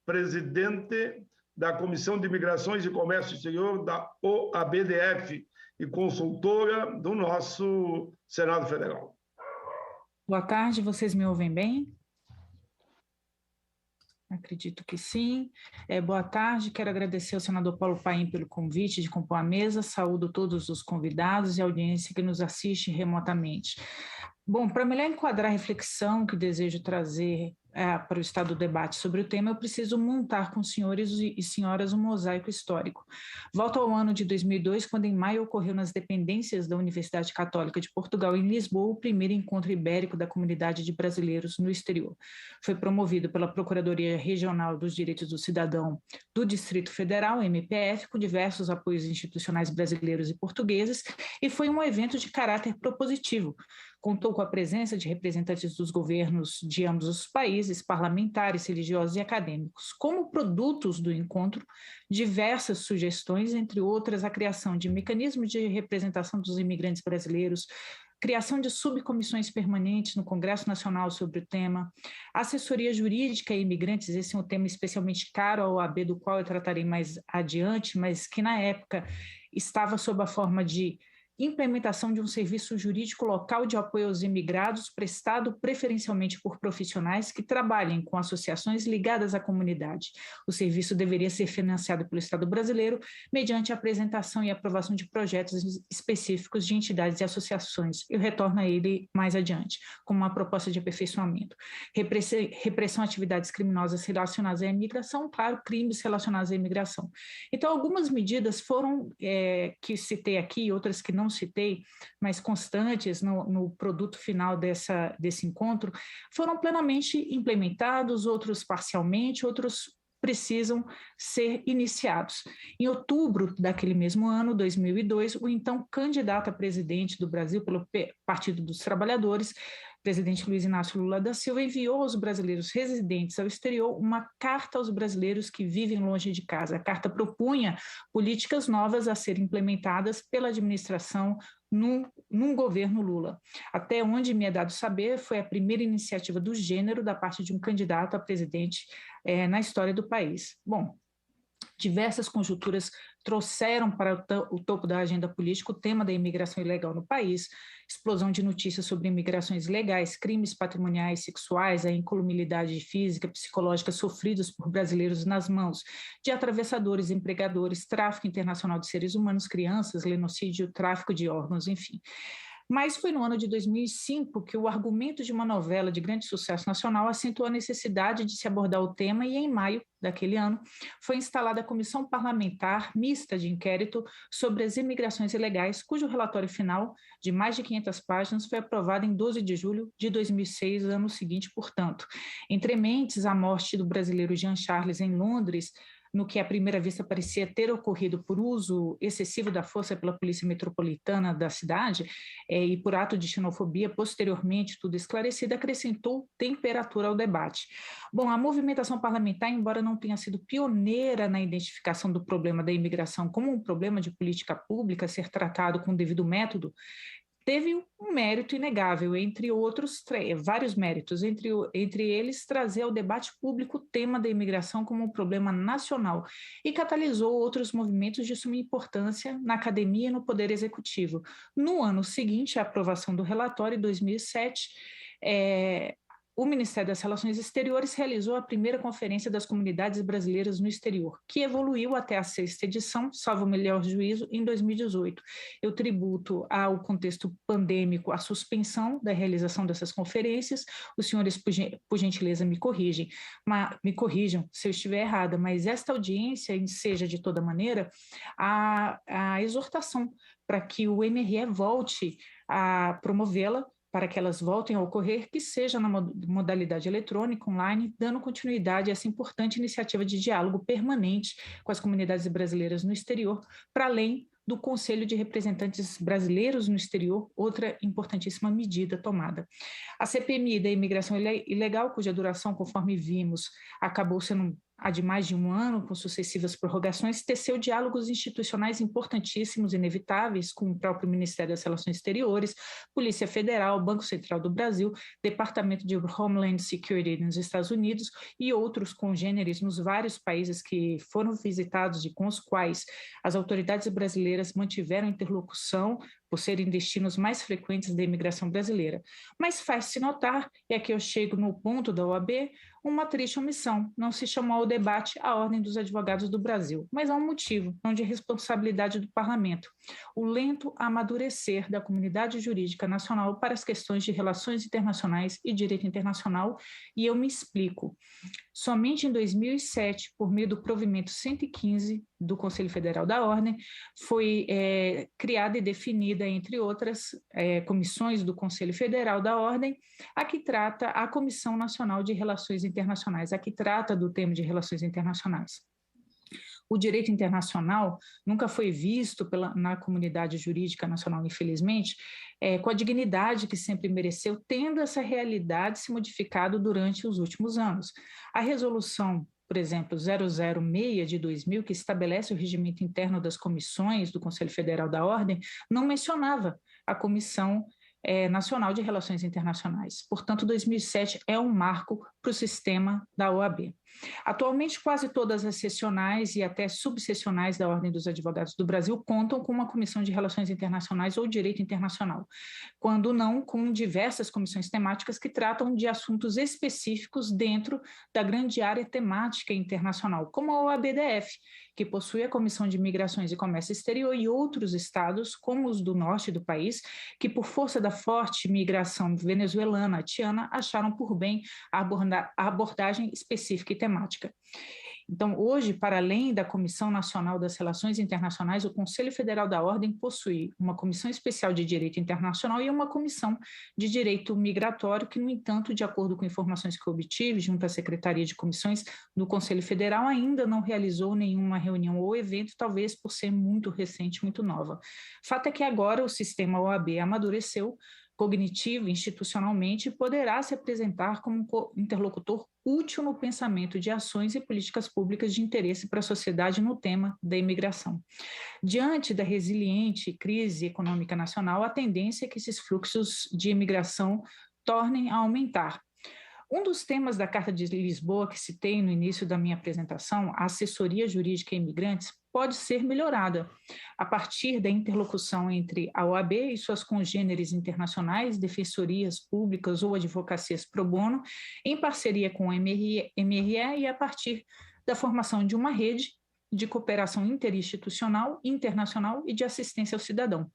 presidente da Comissão de Imigrações e Comércio Exterior da OABDF e consultora do nosso Senado Federal. Boa tarde, vocês me ouvem bem? Acredito que sim. Boa tarde, quero agradecer ao senador Paulo Paim pelo convite de compor a mesa, saúdo todos os convidados e a audiência que nos assiste remotamente. Bom, para melhor enquadrar a reflexão que desejo trazer para o estado do debate sobre o tema, eu preciso montar com os senhores e senhoras um mosaico histórico. Volto ao ano de 2002, quando em maio ocorreu nas dependências da Universidade Católica de Portugal, em Lisboa, o primeiro encontro ibérico da comunidade de brasileiros no exterior. Foi promovido pela Procuradoria Regional dos Direitos do Cidadão do Distrito Federal, MPF, com diversos apoios institucionais brasileiros e portugueses, e foi um evento de caráter propositivo. Contou com a presença de representantes dos governos de ambos os países, parlamentares, religiosos e acadêmicos. Como produtos do encontro, diversas sugestões, entre outras, a criação de mecanismos de representação dos imigrantes brasileiros, criação de subcomissões permanentes no Congresso Nacional sobre o tema, assessoria jurídica a imigrantes, esse é um tema especialmente caro ao OAB, do qual eu tratarei mais adiante, mas que na época estava sob a forma de implementação de um serviço jurídico local de apoio aos imigrados prestado preferencialmente por profissionais que trabalhem com associações ligadas à comunidade. O serviço deveria ser financiado pelo Estado brasileiro mediante a apresentação e aprovação de projetos específicos de entidades e associações. Eu retorno a ele mais adiante, como uma proposta de aperfeiçoamento. Repressão a atividades criminosas relacionadas à imigração, claro, crimes relacionados à imigração. Então, algumas medidas foram, que citei aqui, outras que não citei, mas constantes no produto final desse encontro, foram plenamente implementados, outros parcialmente, outros precisam ser iniciados. Em outubro daquele mesmo ano, 2002, o então candidato a presidente do Brasil pelo Partido dos Trabalhadores, presidente Luiz Inácio Lula da Silva, enviou aos brasileiros residentes ao exterior uma carta aos brasileiros que vivem longe de casa. A carta propunha políticas novas a serem implementadas pela administração num governo Lula. Até onde me é dado saber, foi a primeira iniciativa do gênero da parte de um candidato a presidente na história do país. Bom, diversas conjunturas trouxeram para o topo da agenda política o tema da imigração ilegal no país, explosão de notícias sobre imigrações ilegais, crimes patrimoniais, sexuais, a incolumidade física, psicológica sofridos por brasileiros nas mãos de atravessadores, empregadores, tráfico internacional de seres humanos, crianças, genocídio, tráfico de órgãos, enfim. Mas foi no ano de 2005 que o argumento de uma novela de grande sucesso nacional acentuou a necessidade de se abordar o tema e, em maio daquele ano, foi instalada a Comissão Parlamentar Mista de Inquérito sobre as Imigrações Ilegais, cujo relatório final, de mais de 500 páginas, foi aprovado em 12 de julho de 2006, ano seguinte, portanto. Entre mentes, a morte do brasileiro Jean Charles em Londres, no que à primeira vista parecia ter ocorrido por uso excessivo da força pela Polícia Metropolitana da cidade e por ato de xenofobia, posteriormente, tudo esclarecido, acrescentou temperatura ao debate. Bom, a movimentação parlamentar, embora não tenha sido pioneira na identificação do problema da imigração como um problema de política pública a ser tratado com o devido método, teve um mérito inegável, entre outros, vários méritos, entre eles trazer ao debate público o tema da imigração como um problema nacional e catalisou outros movimentos de suma importância na academia e no poder executivo. No ano seguinte à aprovação do relatório, em 2007, o Ministério das Relações Exteriores realizou a primeira Conferência das Comunidades Brasileiras no Exterior, que evoluiu até a 6ª edição, salvo o melhor juízo, em 2018. Eu tributo ao contexto pandêmico a suspensão da realização dessas conferências. Os senhores, por gentileza, me corrijam se eu estiver errada, mas esta audiência enseja, de toda maneira, a exortação para que o MRE volte a promovê-la, para que elas voltem a ocorrer, que seja na modalidade eletrônica, online, dando continuidade a essa importante iniciativa de diálogo permanente com as comunidades brasileiras no exterior, para além do Conselho de Representantes Brasileiros no Exterior, outra importantíssima medida tomada. A CPMI da imigração ilegal, cuja duração, conforme vimos, acabou sendo há de mais de um ano, com sucessivas prorrogações, teceu diálogos institucionais importantíssimos, inevitáveis, com o próprio Ministério das Relações Exteriores, Polícia Federal, Banco Central do Brasil, Departamento de Homeland Security nos Estados Unidos e outros congêneres nos vários países que foram visitados e com os quais as autoridades brasileiras mantiveram interlocução, por serem destinos mais frequentes da imigração brasileira. Mas faz-se notar, e aqui eu chego no ponto da OAB, uma triste omissão. Não se chamou ao debate a Ordem dos Advogados do Brasil, mas há um motivo, não de responsabilidade do Parlamento: o lento amadurecer da comunidade jurídica nacional para as questões de relações internacionais e direito internacional, e eu me explico. Somente em 2007, por meio do provimento 115 do Conselho Federal da Ordem, foi criada e definida, entre outras comissões do Conselho Federal da Ordem, a que trata a Comissão Nacional de Relações Internacionais, a que trata do tema de relações internacionais. O direito internacional nunca foi visto na comunidade jurídica nacional, infelizmente, com a dignidade que sempre mereceu, tendo essa realidade se modificado durante os últimos anos. A resolução, por exemplo, 006 de 2000, que estabelece o regimento interno das comissões do Conselho Federal da Ordem, não mencionava a Comissão Nacional de Relações Internacionais. Portanto, 2007 é um marco para o sistema da OAB. Atualmente, quase todas as seccionais e até subseccionais da Ordem dos Advogados do Brasil contam com uma comissão de relações internacionais ou direito internacional, quando não com diversas comissões temáticas que tratam de assuntos específicos dentro da grande área temática internacional, como a OABDF, que possui a Comissão de Migrações e Comércio Exterior, e outros estados, como os do norte do país, que, por força da forte migração venezuelana, haitiana, acharam por bem a abordagem específica e temática. Então, hoje, para além da Comissão Nacional das Relações Internacionais, o Conselho Federal da Ordem possui uma Comissão Especial de Direito Internacional e uma Comissão de Direito Migratório, que, no entanto, de acordo com informações que eu obtive junto à Secretaria de Comissões do Conselho Federal, ainda não realizou nenhuma reunião ou evento, talvez por ser muito recente, muito nova. Fato é que agora o sistema OAB amadureceu, cognitivo, institucionalmente, poderá se apresentar como um interlocutor útil no pensamento de ações e políticas públicas de interesse para a sociedade no tema da imigração. Diante da resiliente crise econômica nacional, a tendência é que esses fluxos de imigração tornem a aumentar. Um dos temas da Carta de Lisboa que citei no início da minha apresentação, a assessoria jurídica a imigrantes, pode ser melhorada a partir da interlocução entre a OAB e suas congêneres internacionais, defensorias públicas ou advocacias pro bono, em parceria com o MRE e a partir da formação de uma rede de cooperação interinstitucional, internacional e de assistência ao cidadão.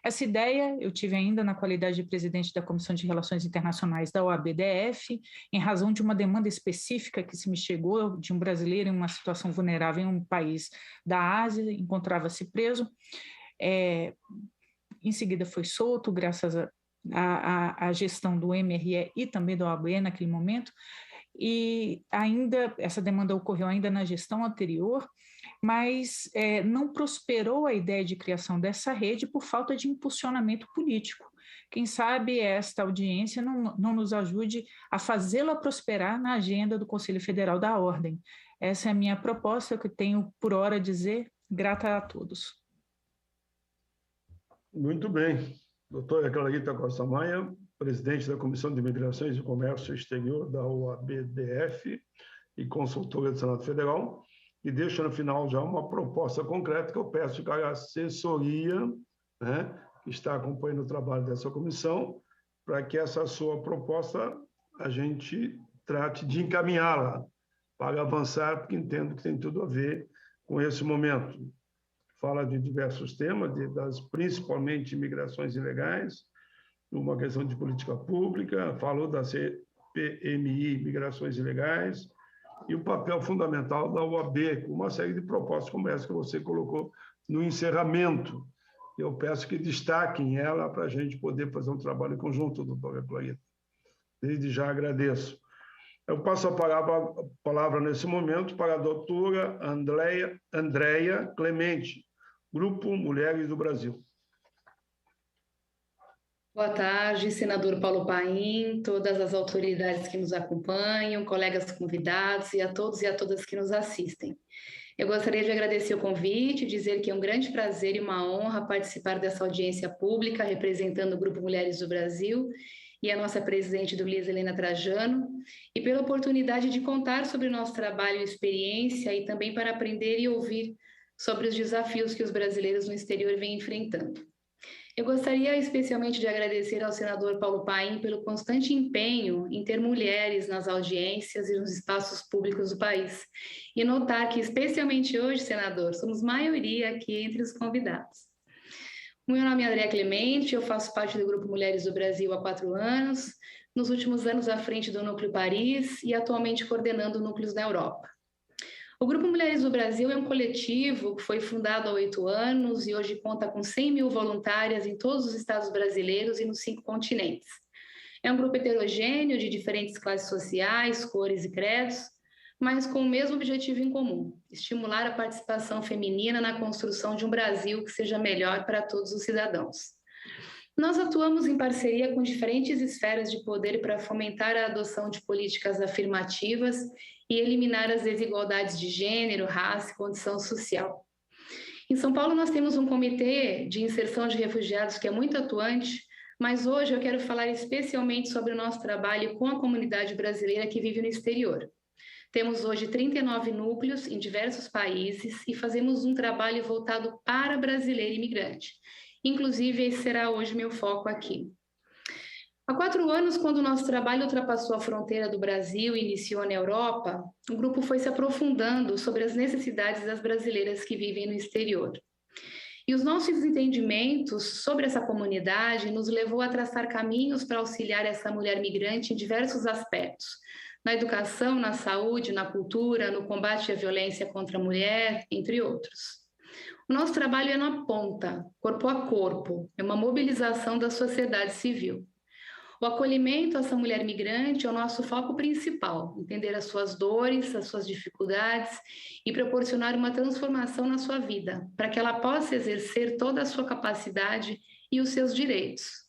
Essa ideia eu tive ainda na qualidade de presidente da Comissão de Relações Internacionais da OABDF, em razão de uma demanda específica que se me chegou de um brasileiro em uma situação vulnerável em um país da Ásia, encontrava-se preso, em seguida foi solto, graças à gestão do MRE e também da OAB naquele momento, e ainda essa demanda ocorreu ainda na gestão anterior, mas não prosperou a ideia de criação dessa rede por falta de impulsionamento político. Quem sabe esta audiência não nos ajude a fazê-la prosperar na agenda do Conselho Federal da Ordem. Essa é a minha proposta, que tenho por hora a dizer. Grata a todos. Muito bem. Doutora Clarita Costa Maia, presidente da Comissão de Migrações e Comércio Exterior da OABDF e consultora do Senado Federal, e deixa no final já uma proposta concreta que eu peço que a assessoria, que está acompanhando o trabalho dessa comissão, para que essa sua proposta a gente trate de encaminhá-la para avançar, porque entendo que tem tudo a ver com esse momento. Fala de diversos temas, principalmente imigrações ilegais, uma questão de política pública, falou da CPMI, migrações ilegais, e o papel fundamental da OAB, com uma série de propostas como essa que você colocou no encerramento. Eu peço que destaquem ela para a gente poder fazer um trabalho conjunto, doutora Clarita. Desde já agradeço. Eu passo a palavra nesse momento para a doutora Andréia Clemente, Grupo Mulheres do Brasil. Boa tarde, senador Paulo Paim, todas as autoridades que nos acompanham, colegas convidados e a todos e a todas que nos assistem. Eu gostaria de agradecer o convite, dizer que é um grande prazer e uma honra participar dessa audiência pública representando o Grupo Mulheres do Brasil e a nossa presidente do Luiz Helena Trajano, e pela oportunidade de contar sobre o nosso trabalho e experiência e também para aprender e ouvir sobre os desafios que os brasileiros no exterior vêm enfrentando. Eu gostaria especialmente de agradecer ao senador Paulo Paim pelo constante empenho em ter mulheres nas audiências e nos espaços públicos do país. E notar que, especialmente hoje, senador, somos maioria aqui entre os convidados. O meu nome é Andréia Clemente, eu faço parte do Grupo Mulheres do Brasil há 4 anos, nos últimos anos à frente do Núcleo Paris e atualmente coordenando núcleos na Europa. O Grupo Mulheres do Brasil é um coletivo que foi fundado há 8 anos e hoje conta com 100 mil voluntárias em todos os estados brasileiros e nos 5 continentes. É um grupo heterogêneo de diferentes classes sociais, cores e credos, mas com o mesmo objetivo em comum: estimular a participação feminina na construção de um Brasil que seja melhor para todos os cidadãos. Nós atuamos em parceria com diferentes esferas de poder para fomentar a adoção de políticas afirmativas e eliminar as desigualdades de gênero, raça e condição social. Em São Paulo, nós temos um comitê de inserção de refugiados que é muito atuante, mas hoje eu quero falar especialmente sobre o nosso trabalho com a comunidade brasileira que vive no exterior. Temos hoje 39 núcleos em diversos países e fazemos um trabalho voltado para brasileiro imigrante. Inclusive, esse será hoje meu foco aqui. Há 4 anos, quando o nosso trabalho ultrapassou a fronteira do Brasil e iniciou na Europa, o grupo foi se aprofundando sobre as necessidades das brasileiras que vivem no exterior. E os nossos entendimentos sobre essa comunidade nos levou a traçar caminhos para auxiliar essa mulher migrante em diversos aspectos: na educação, na saúde, na cultura, no combate à violência contra a mulher, entre outros. O nosso trabalho é na ponta, corpo a corpo, é uma mobilização da sociedade civil. O acolhimento a essa mulher migrante é o nosso foco principal: entender as suas dores, as suas dificuldades e proporcionar uma transformação na sua vida, para que ela possa exercer toda a sua capacidade e os seus direitos.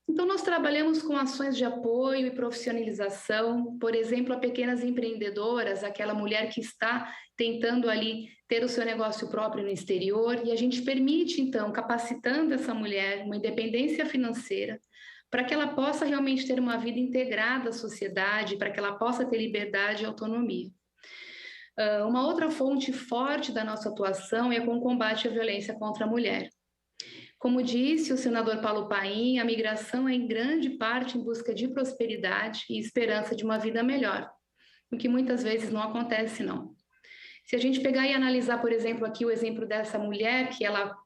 Então, nós trabalhamos com ações de apoio e profissionalização, por exemplo, a pequenas empreendedoras, aquela mulher que está tentando ali ter o seu negócio próprio no exterior, e a gente permite, então, capacitando essa mulher uma independência financeira, para que ela possa realmente ter uma vida integrada à sociedade, para que ela possa ter liberdade e autonomia. Uma outra fonte forte da nossa atuação é com o combate à violência contra a mulher. Como disse o senador Paulo Paim, a migração é em grande parte em busca de prosperidade e esperança de uma vida melhor, o que muitas vezes não acontece, não. Se a gente pegar e analisar, por exemplo, aqui o exemplo dessa mulher, que ela,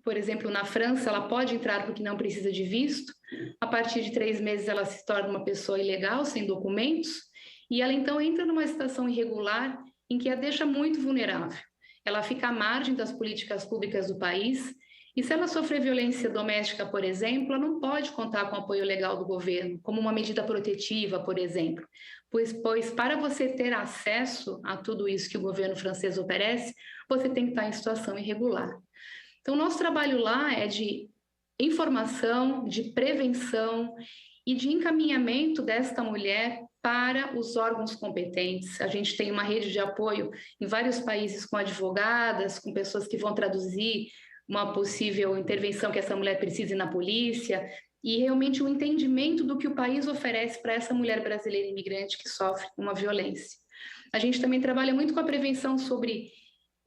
por exemplo, na França, ela pode entrar porque não precisa de visto, a partir de 3 meses ela se torna uma pessoa ilegal, sem documentos, e ela então entra numa situação irregular em que a deixa muito vulnerável. Ela fica à margem das políticas públicas do país, e se ela sofrer violência doméstica, por exemplo, ela não pode contar com o apoio legal do governo, como uma medida protetiva, por exemplo, pois para você ter acesso a tudo isso que o governo francês oferece, você tem que estar em situação irregular. Então, nosso trabalho lá é de informação, de prevenção e de encaminhamento desta mulher para os órgãos competentes. A gente tem uma rede de apoio em vários países com advogadas, com pessoas que vão traduzir uma possível intervenção que essa mulher precise na polícia, e realmente o entendimento do que o país oferece para essa mulher brasileira imigrante que sofre uma violência. A gente também trabalha muito com a prevenção sobre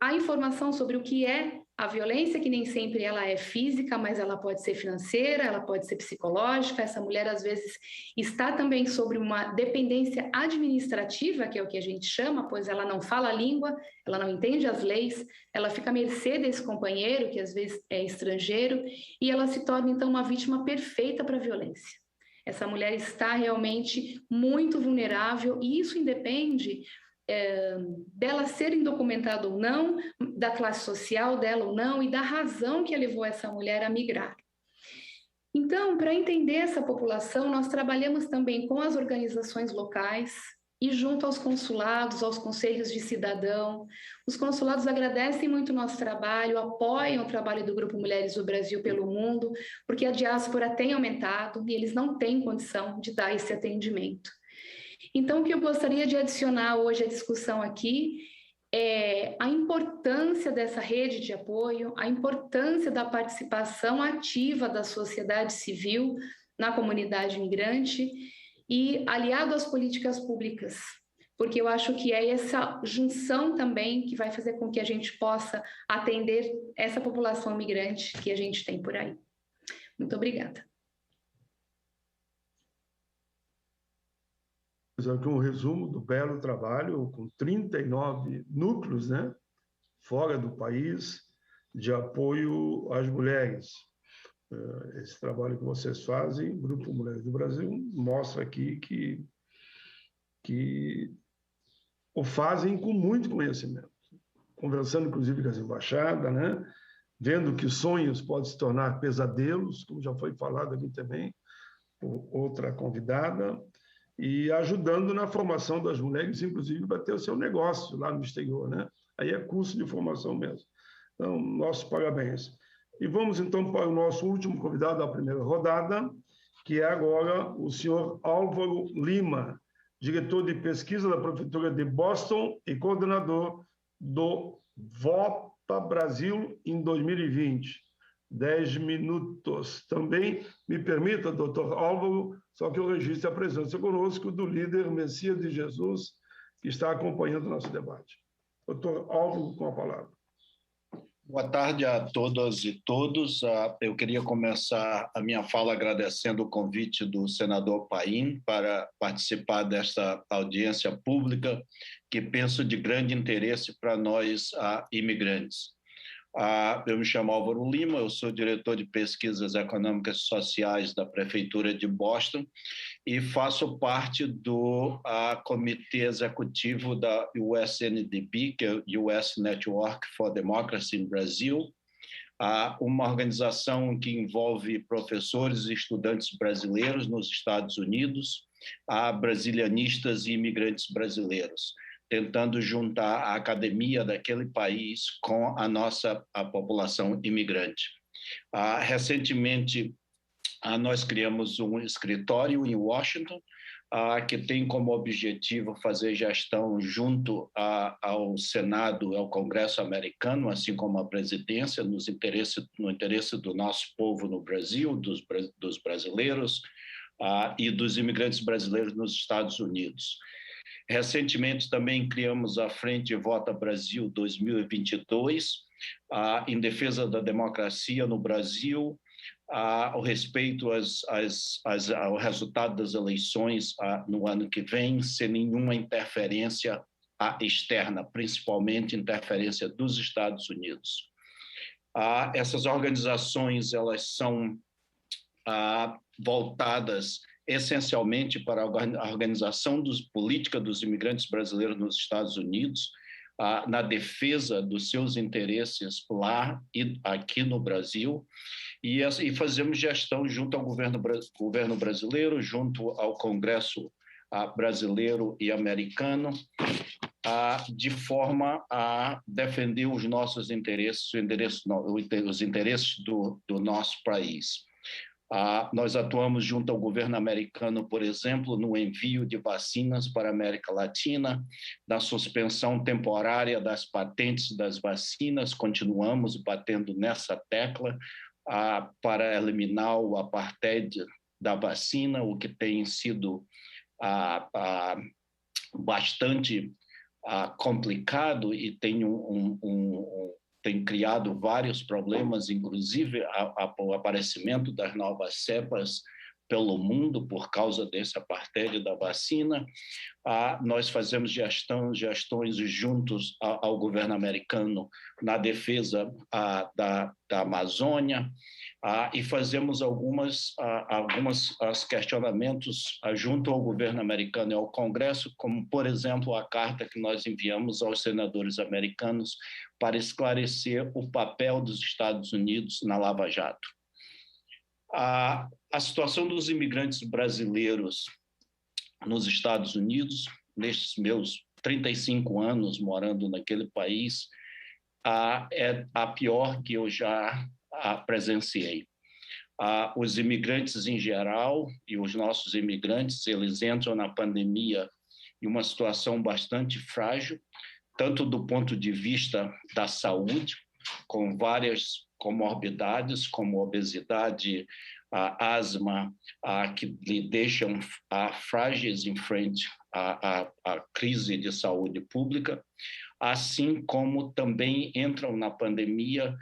a informação sobre o que é a violência, que nem sempre ela é física, mas ela pode ser financeira, ela pode ser psicológica. Essa mulher, às vezes, está também sobre uma dependência administrativa, que é o que a gente chama, pois ela não fala a língua, ela não entende as leis, ela fica à mercê desse companheiro, que às vezes é estrangeiro, e ela se torna, então, uma vítima perfeita para a violência. Essa mulher está realmente muito vulnerável, e isso independe dela ser indocumentada ou não, da classe social dela ou não, e da razão que levou essa mulher a migrar. Então, para entender essa população, nós trabalhamos também com as organizações locais e junto aos consulados, aos conselhos de cidadão. Os consulados agradecem muito o nosso trabalho, apoiam o trabalho do Grupo Mulheres do Brasil pelo Mundo, porque a diáspora tem aumentado e eles não têm condição de dar esse atendimento. Então, o que eu gostaria de adicionar hoje à discussão aqui é a importância dessa rede de apoio, a importância da participação ativa da sociedade civil na comunidade migrante e aliado às políticas públicas, porque eu acho que é essa junção também que vai fazer com que a gente possa atender essa população migrante que a gente tem por aí. Muito obrigada. Aqui um resumo do belo trabalho, com 39 núcleos, né, fora do país, de apoio às mulheres. Esse trabalho que vocês fazem, o Grupo Mulheres do Brasil, mostra aqui que o fazem com muito conhecimento, conversando inclusive com as embaixadas, né, vendo que sonhos podem se tornar pesadelos, como já foi falado aqui também por outra convidada, e ajudando na formação das mulheres, inclusive, para ter o seu negócio lá no exterior, né? Aí é curso de formação mesmo. Então, nossos parabéns. E vamos, então, para o nosso último convidado da primeira rodada, que é agora o senhor Álvaro Lima, diretor de pesquisa da Prefeitura de Boston e coordenador do Vota Brasil em 2020. 10 minutos. Também me permita, doutor Álvaro, só que eu registre a presença conosco do líder Messias de Jesus, que está acompanhando o nosso debate. Doutor Álvaro, com a palavra. Boa tarde a todas e todos. Eu queria começar a minha fala agradecendo o convite do senador Paim para participar desta audiência pública, que penso de grande interesse para nós imigrantes. Eu me chamo Álvaro Lima, eu sou diretor de pesquisas econômicas e sociais da Prefeitura de Boston e faço parte do comitê executivo da USNDB, que é o US Network for Democracy in Brazil, uma organização que envolve professores e estudantes brasileiros nos Estados Unidos, brasilianistas e imigrantes brasileiros, tentando juntar a academia daquele país com a população imigrante. Recentemente, nós criamos um escritório em Washington, que tem como objetivo fazer gestão junto ao Senado, ao Congresso americano, assim como a presidência, no interesse do nosso povo no Brasil, dos brasileiros e dos imigrantes brasileiros nos Estados Unidos. Recentemente, também criamos a Frente Vota Brasil 2022, em defesa da democracia no Brasil, ao respeito ao resultado das eleições no ano que vem, sem nenhuma interferência externa, principalmente interferência dos Estados Unidos. Essas organizações, elas são voltadas essencialmente para a organização política dos imigrantes brasileiros nos Estados Unidos, na defesa dos seus interesses lá e aqui no Brasil, e fazemos gestão junto ao governo brasileiro, junto ao Congresso brasileiro e americano, de forma a defender os nossos interesses, os interesses do nosso país. Nós atuamos junto ao governo americano, por exemplo, no envio de vacinas para a América Latina, na suspensão temporária das patentes das vacinas, continuamos batendo nessa tecla para eliminar o apartheid da vacina, o que tem sido bastante complicado e tem tem criado vários problemas, inclusive o aparecimento das novas cepas pelo mundo por causa desse apartheid da vacina. Nós fazemos gestões juntos ao governo americano na defesa da Amazônia, e fazemos alguns questionamentos junto ao governo americano e ao Congresso, como, por exemplo, a carta que nós enviamos aos senadores americanos para esclarecer o papel dos Estados Unidos na Lava Jato. A situação dos imigrantes brasileiros nos Estados Unidos, nestes meus 35 anos morando naquele país, é a pior que eu já presenciei. Os imigrantes em geral e os nossos imigrantes, eles entram na pandemia em uma situação bastante frágil, tanto do ponto de vista da saúde, com várias comorbidades, como obesidade, asma, que lhe deixam frágeis em frente à crise de saúde pública, assim como também entram na pandemia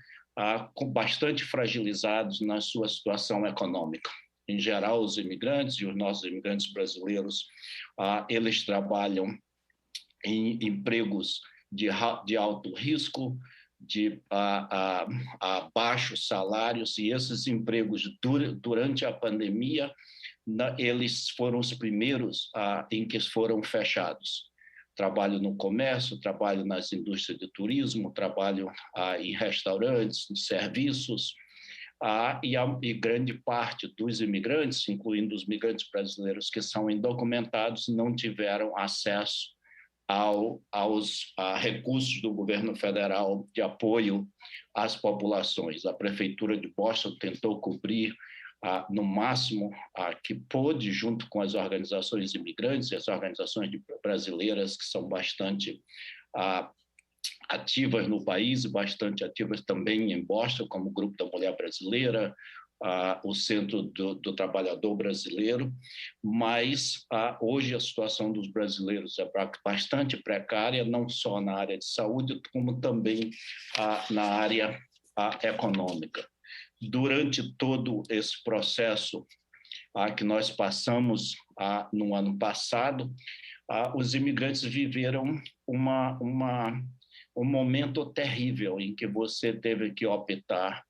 bastante fragilizados na sua situação econômica. Em geral, os imigrantes e os nossos imigrantes brasileiros, eles trabalham em empregos de alto risco, de baixos salários, e esses empregos durante a pandemia, eles foram os primeiros em que foram fechados. Trabalho no comércio, trabalho nas indústrias de turismo, trabalho em restaurantes, em serviços, e grande parte dos imigrantes, incluindo os imigrantes brasileiros que são indocumentados, não tiveram acesso aos recursos do governo federal de apoio às populações. A Prefeitura de Boston tentou cobrir no máximo que pôde, junto com as organizações imigrantes e as organizações brasileiras, que são bastante ativas no país e bastante ativas também em Boston, como o Grupo da Mulher Brasileira, o Centro do Trabalhador Brasileiro, mas hoje a situação dos brasileiros é bastante precária, não só na área de saúde, como também na área econômica. Durante todo esse processo que nós passamos no ano passado, os imigrantes viveram um momento terrível em que você teve que optar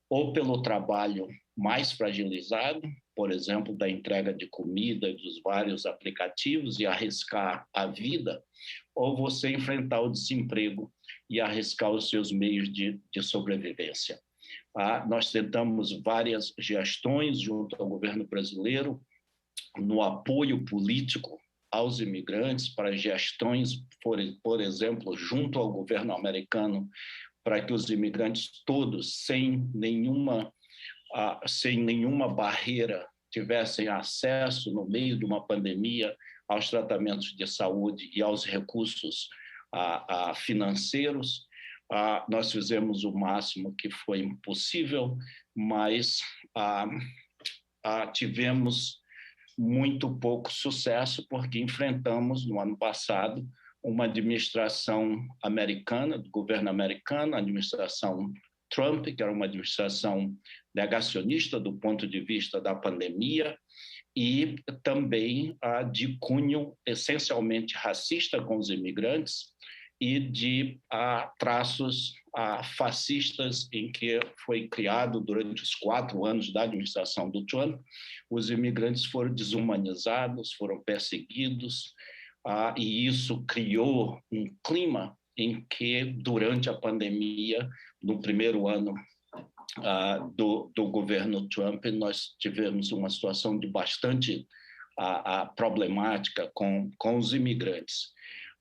ou pelo trabalho mais fragilizado, por exemplo, da entrega de comida dos vários aplicativos e arriscar a vida, ou você enfrentar o desemprego e arriscar os seus meios de sobrevivência. Nós tentamos várias gestões junto ao governo brasileiro no apoio político aos imigrantes, para gestões, por exemplo, junto ao governo americano, para que os imigrantes todos, sem nenhuma barreira, tivessem acesso, no meio de uma pandemia, aos tratamentos de saúde e aos recursos financeiros. Nós fizemos o máximo que foi possível, mas tivemos muito pouco sucesso, porque enfrentamos, no ano passado, uma administração americana, do governo americano, a administração Trump, que era uma administração negacionista do ponto de vista da pandemia, e também de cunho essencialmente racista com os imigrantes e de traços fascistas, em que foi criado durante os 4 anos da administração do Trump. Os imigrantes foram desumanizados, foram perseguidos, e isso criou um clima em que, durante a pandemia, no primeiro ano do governo Trump, nós tivemos uma situação de bastante problemática com os imigrantes.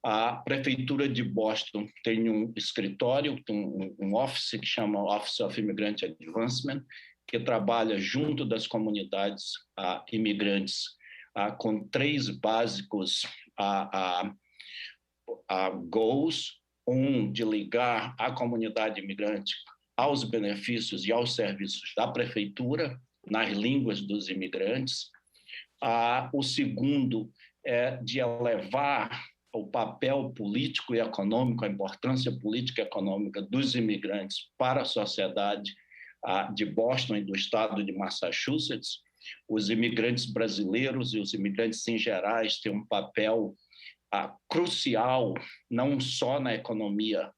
A Prefeitura de Boston tem um escritório, um office que chama Office of Immigrant Advancement, que trabalha junto das comunidades imigrantes com 3 básicos goals: de ligar a comunidade imigrante aos benefícios e aos serviços da prefeitura, nas línguas dos imigrantes. O segundo é de elevar o papel político e econômico, a importância política e econômica dos imigrantes para a sociedade de Boston e do estado de Massachusetts. Os imigrantes brasileiros e os imigrantes em geral têm um papel crucial, não só na economia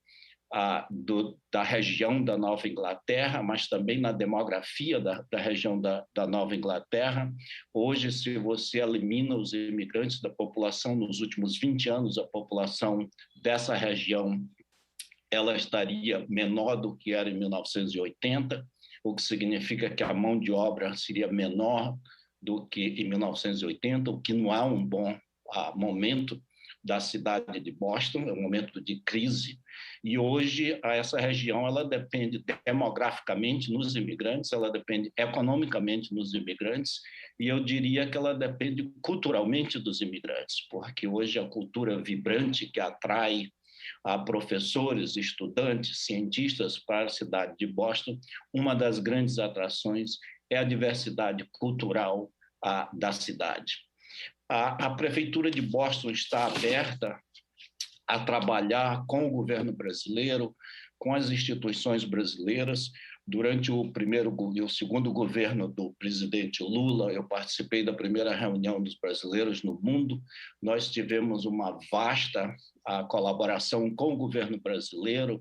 da região da Nova Inglaterra, mas também na demografia da região da Nova Inglaterra. Hoje, se você elimina os imigrantes da população, nos últimos 20 anos, a população dessa região ela estaria menor do que era em 1980, o que significa que a mão de obra seria menor do que em 1980, o que não é um bom momento da cidade de Boston, é um momento de crise, e hoje essa região ela depende demograficamente nos imigrantes, ela depende economicamente nos imigrantes, e eu diria que ela depende culturalmente dos imigrantes, porque hoje a cultura vibrante que atrai professores, estudantes, cientistas para a cidade de Boston, uma das grandes atrações é a diversidade cultural da cidade. A Prefeitura de Boston está aberta a trabalhar com o governo brasileiro, com as instituições brasileiras. Durante o primeiro e o segundo governo do presidente Lula, eu participei da primeira reunião dos brasileiros no mundo. Nós tivemos uma vasta colaboração com o governo brasileiro,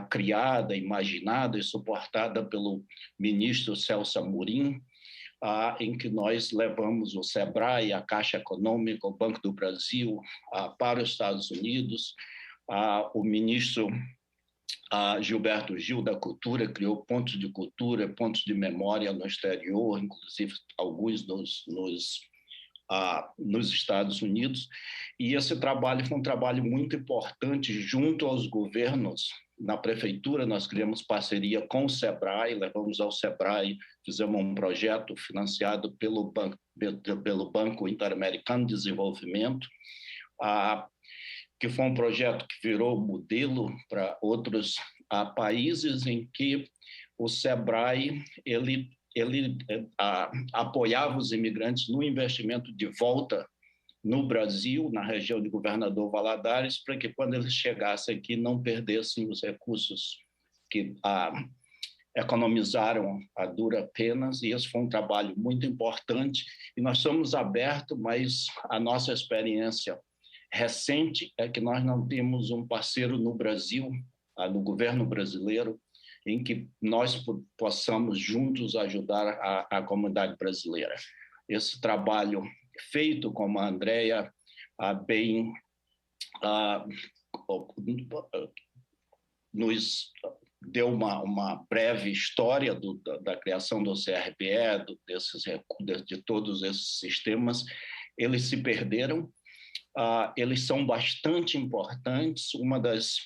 criada, imaginada e suportada pelo ministro Celso Amorim, em que nós levamos o SEBRAE, a Caixa Econômica, o Banco do Brasil para os Estados Unidos. O ministro Gilberto Gil da Cultura criou pontos de cultura, pontos de memória no exterior, inclusive alguns nos Estados Unidos. E esse trabalho foi um trabalho muito importante junto aos governos. Na prefeitura, nós criamos parceria com o SEBRAE, levamos ao SEBRAE, fizemos um projeto financiado pelo Banco Interamericano de Desenvolvimento, que foi um projeto que virou modelo para outros países, em que o SEBRAE ele apoiava os imigrantes no investimento de volta no Brasil, na região de Governador Valadares, para que quando eles chegassem aqui não perdessem os recursos que economizaram a dura penas, e esse foi um trabalho muito importante, e nós somos abertos, mas a nossa experiência recente é que nós não temos um parceiro no Brasil, no governo brasileiro, em que nós possamos juntos ajudar a comunidade brasileira. Esse trabalho feito, como a Andréia bem nos deu uma breve história da criação do CRPE, de todos esses sistemas, eles se perderam. Eles são bastante importantes.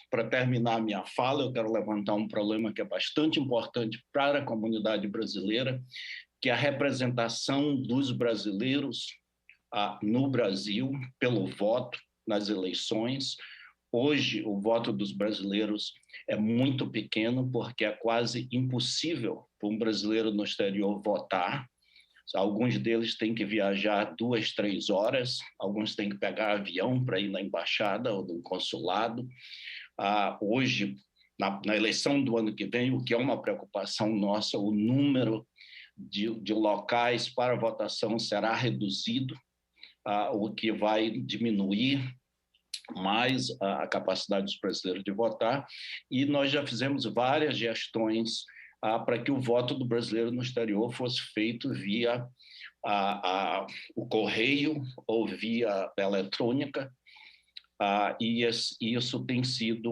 Para terminar a minha fala, eu quero levantar um problema que é bastante importante para a comunidade brasileira, que é a representação dos brasileiros no Brasil pelo voto nas eleições. Hoje, o voto dos brasileiros é muito pequeno, porque é quase impossível para um brasileiro no exterior votar. Alguns deles têm que viajar 2, 3 horas, alguns têm que pegar avião para ir na embaixada ou no consulado. Hoje, na eleição do ano que vem, o que é uma preocupação nossa, o número de locais para votação será reduzido, o que vai diminuir mais a capacidade dos brasileiros de votar, e nós já fizemos várias gestões para que o voto do brasileiro no exterior fosse feito via o correio ou via eletrônica, e isso tem sido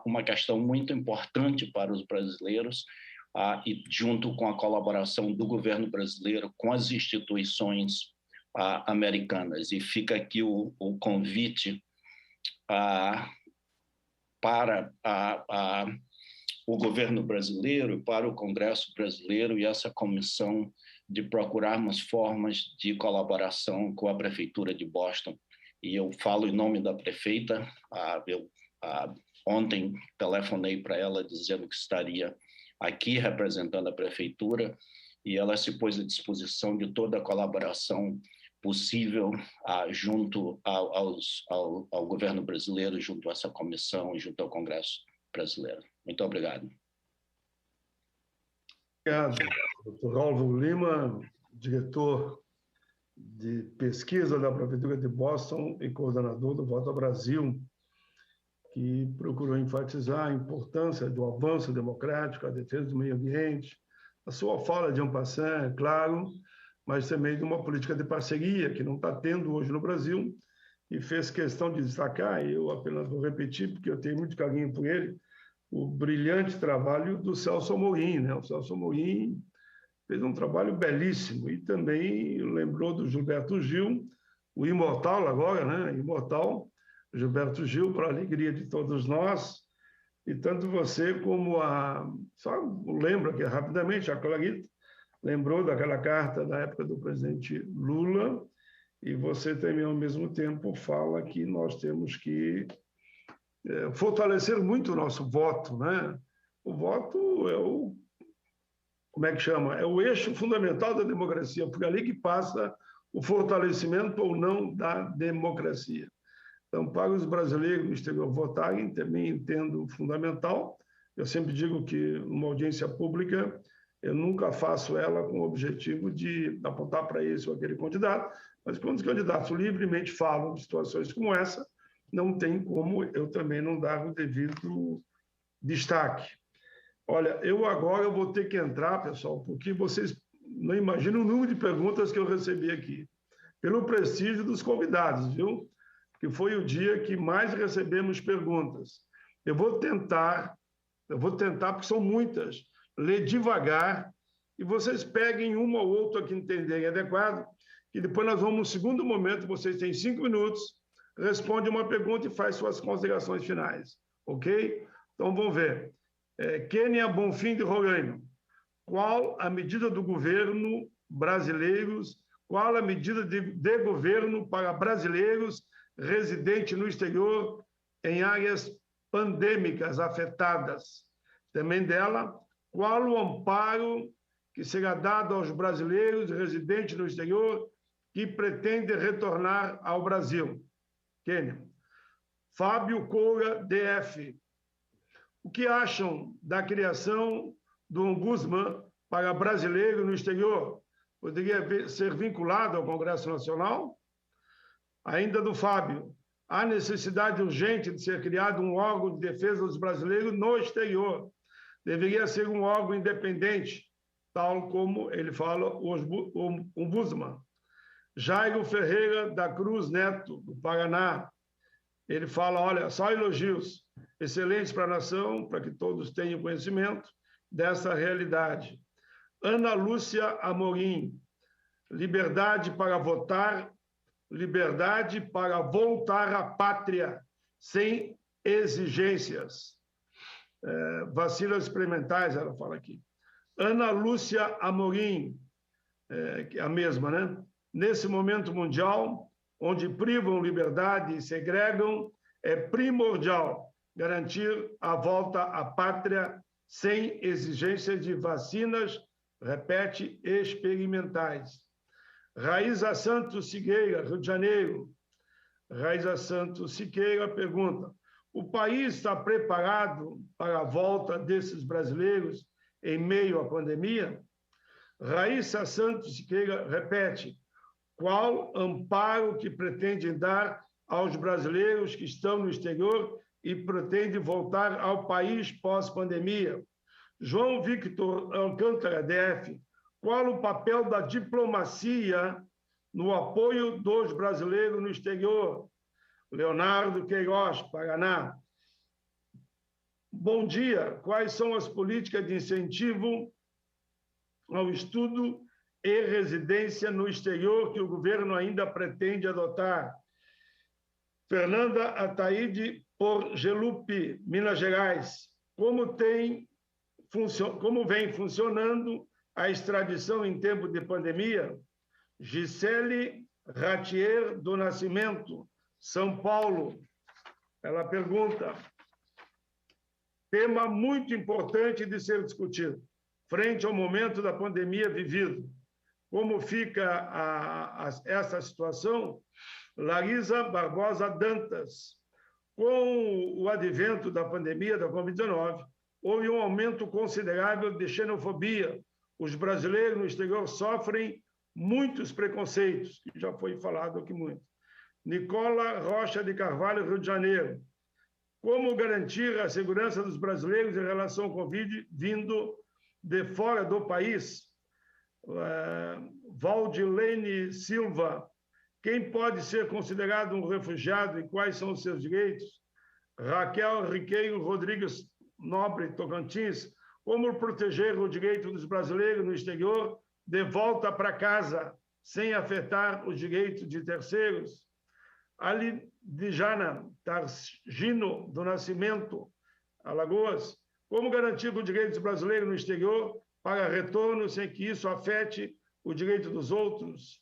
uma questão muito importante para os brasileiros, e junto com a colaboração do governo brasileiro com as instituições americanas. E fica aqui o convite para o governo brasileiro, para o Congresso brasileiro e essa comissão de procurarmos formas de colaboração com a Prefeitura de Boston. E eu falo em nome da prefeita. Ontem telefonei para ela dizendo que estaria aqui representando a Prefeitura, e ela se pôs à disposição de toda a colaboração possível junto ao governo brasileiro, junto a essa comissão e junto ao Congresso brasileiro. Muito obrigado. Obrigado, Dr. Álvaro Lima, diretor de pesquisa da Prefeitura de Boston e coordenador do Voto Brasil, que procurou enfatizar a importância do avanço democrático, a defesa do meio ambiente, a sua fala de en passant, é claro, mas também de uma política de parceria que não está tendo hoje no Brasil, e fez questão de destacar, e eu apenas vou repetir, porque eu tenho muito carinho por ele, o brilhante trabalho do Celso Amorim, né? O Celso Amorim fez um trabalho belíssimo, e também lembrou do Gilberto Gil, o imortal agora, né? Imortal, Gilberto Gil, para a alegria de todos nós, e tanto você como só lembra que rapidamente a Clarita lembrou daquela carta da época do presidente Lula, e você também, ao mesmo tempo, fala que nós temos que fortalecer muito o nosso voto, né? O voto é como é que chama? É o eixo fundamental da democracia, porque é ali que passa o fortalecimento ou não da democracia. Então, para os brasileiros no exterior votarem, também entendo fundamental. Eu sempre digo que uma audiência pública, eu nunca faço ela com o objetivo de apontar para esse ou aquele candidato, mas quando os candidatos livremente falam de situações como essa, não tem como eu também não dar o devido destaque. Olha, eu agora vou ter que entrar, pessoal, porque vocês não imaginam o número de perguntas que eu recebi aqui, pelo prestígio dos convidados, viu? Que foi o dia que mais recebemos perguntas. Eu vou tentar, porque são muitas, ler devagar, e vocês peguem uma ou outra que entenderem adequado, e depois nós vamos, no segundo momento, vocês têm 5 minutos, responde uma pergunta e faz suas considerações finais, ok? Então, vamos ver. Kênia Bonfim de Roraima. Qual a medida do governo brasileiros, qual a medida de governo para brasileiros residentes no exterior em áreas pandêmicas afetadas? Também dela, qual o amparo que será dado aos brasileiros residentes no exterior que pretendem retornar ao Brasil? Kênia. Fábio Coura, DF. O que acham da criação do ombudsman para brasileiro no exterior? Poderia ser vinculado ao Congresso Nacional? Ainda do Fábio. Há necessidade urgente de ser criado um órgão de defesa dos brasileiros no exterior. Deveria ser um órgão independente, tal como ele fala, o ombudsman. Jairo Ferreira da Cruz Neto, do Paraná. Ele fala, olha, só elogios excelentes para a nação, para que todos tenham conhecimento dessa realidade. Ana Lúcia Amorim, liberdade para votar, liberdade para voltar à pátria, sem exigências. Vacinas experimentais, ela fala aqui. Ana Lúcia Amorim, a mesma, né? Nesse momento mundial, onde privam liberdade e segregam, é primordial garantir a volta à pátria sem exigência de vacinas, repete, experimentais. Raíza Santos Siqueira, Rio de Janeiro. Raíza Santos Siqueira pergunta, o país está preparado para a volta desses brasileiros em meio à pandemia? Raíza Santos Siqueira repete, qual amparo que pretende dar aos brasileiros que estão no exterior e pretende voltar ao país pós-pandemia? João Victor Alcântara, DF, qual o papel da diplomacia no apoio dos brasileiros no exterior? Leonardo Queiroz, Paraná. Bom dia, quais são as políticas de incentivo ao estudo e residência no exterior que o governo ainda pretende adotar? Fernanda Ataíde Porgelupi, Minas Gerais. Como vem funcionando a extradição em tempo de pandemia? Gisele Ratier do Nascimento, São Paulo. Ela pergunta, tema muito importante de ser discutido, frente ao momento da pandemia vivido. como fica essa situação? Larisa Barbosa Dantas. Com o advento da pandemia da Covid-19, houve um aumento considerável de xenofobia. Os brasileiros no exterior sofrem muitos preconceitos, que já foi falado aqui muito. Nicola Rocha de Carvalho, Rio de Janeiro. Como garantir a segurança dos brasileiros em relação ao Covid vindo de fora do país? Valdilene Silva. Quem pode ser considerado um refugiado e quais são os seus direitos? Raquel Riqueiro Rodrigues Nobre, Tocantins. Como proteger o direito dos brasileiros no exterior de volta para casa, sem afetar os direitos de terceiros? Alidjana Targino do Nascimento, Alagoas. Como garantir os direitos brasileiros no exterior para retorno sem que isso afete o direito dos outros?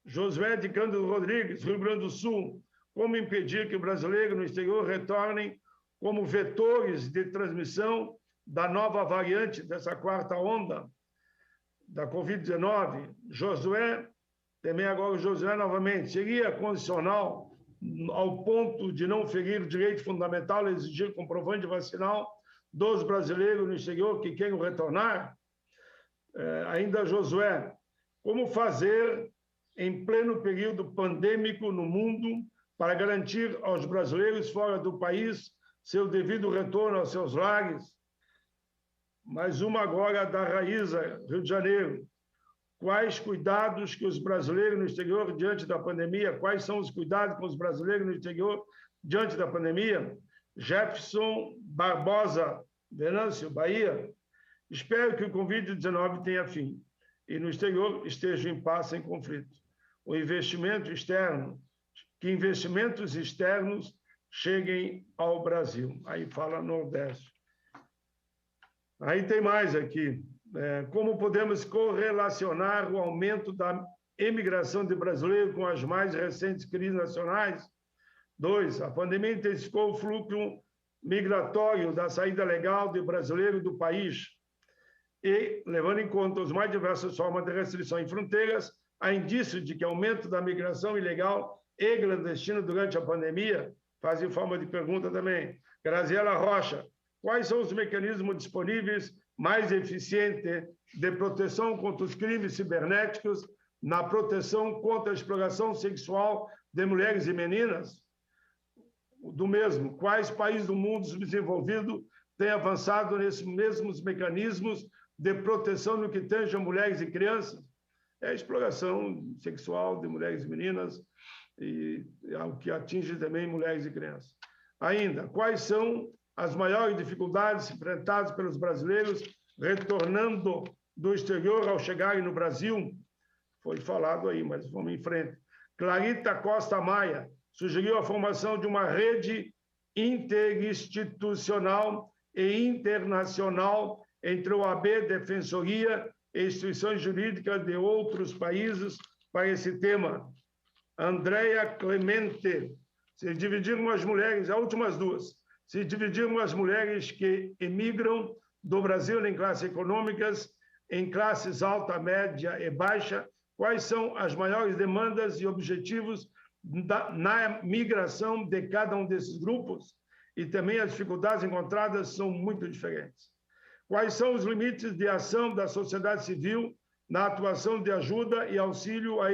Josué de Cândido Rodrigues, Rio Grande do Sul. Como impedir que os brasileiros no exterior retornem como vetores de transmissão da nova variante dessa quarta onda da Covid-19? Josué, também agora o Josué novamente. Seria condicional ao ponto de não ferir o direito fundamental a exigir comprovante vacinal dos brasileiros no exterior que queiram retornar? Ainda Josué, como fazer em pleno período pandêmico no mundo para garantir aos brasileiros fora do país seu devido retorno aos seus lares? Mais uma agora da Raíza, Rio de Janeiro. Quais cuidados que os brasileiros no exterior diante da pandemia? Quais são os cuidados com os brasileiros no exterior diante da pandemia? Jefferson Barbosa, Venâncio, Bahia. Espero que o Covid-19 tenha fim e no exterior esteja em paz sem conflito. O investimento externo, que investimentos externos cheguem ao Brasil. Aí fala Nordeste. Aí tem mais aqui. Como podemos correlacionar o aumento da emigração de brasileiros com as mais recentes crises nacionais? 2. A pandemia intensificou o fluxo migratório da saída legal de brasileiros do país e, levando em conta as mais diversas formas de restrição em fronteiras, há indícios de que aumento da migração ilegal e clandestina durante a pandemia? Faz em forma de pergunta também. Graziela Rocha, quais são os mecanismos disponíveis mais eficientes de proteção contra os crimes cibernéticos na proteção contra a exploração sexual de mulheres e meninas? Do mesmo, quais países do mundo subdesenvolvido têm avançado nesses mesmos mecanismos de proteção no que tange a mulheres e crianças? É a exploração sexual de mulheres e meninas e o que atinge também mulheres e crianças. Ainda, quais são as maiores dificuldades enfrentadas pelos brasileiros retornando do exterior ao chegarem no Brasil? Foi falado aí, mas vamos em frente. Clarita Costa Maia sugeriu a formação de uma rede interinstitucional e internacional entre o OAB, Defensoria e instituições jurídicas de outros países para esse tema. Andréia Clemente, se dividirmos as mulheres, as últimas duas, se dividirmos as mulheres que emigram do Brasil em classes econômicas, em classes alta, média e baixa, quais são as maiores demandas e objetivos na migração de cada um desses grupos? E também as dificuldades encontradas são muito diferentes. Quais são os limites de ação da sociedade civil na atuação de ajuda e auxílio a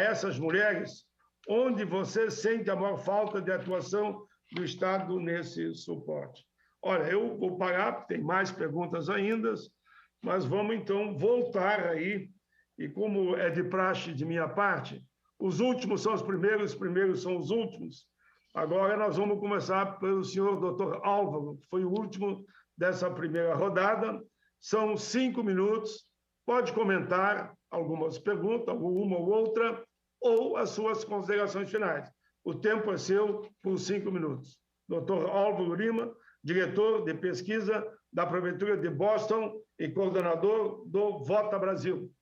essas mulheres? Onde você sente a maior falta de atuação do Estado nesse suporte? Olha, eu vou parar, tem mais perguntas ainda, mas vamos então voltar aí, e como é de praxe de minha parte, os últimos são os primeiros são os últimos. Agora nós vamos começar pelo senhor Dr. Álvaro, que foi o último dessa primeira rodada. São 5 minutos, pode comentar algumas perguntas, uma ou outra, ou as suas considerações finais. O tempo é seu por 5 minutos. Dr. Álvaro Lima, diretor de pesquisa da Prefeitura de Boston e coordenador do Vota Brasil.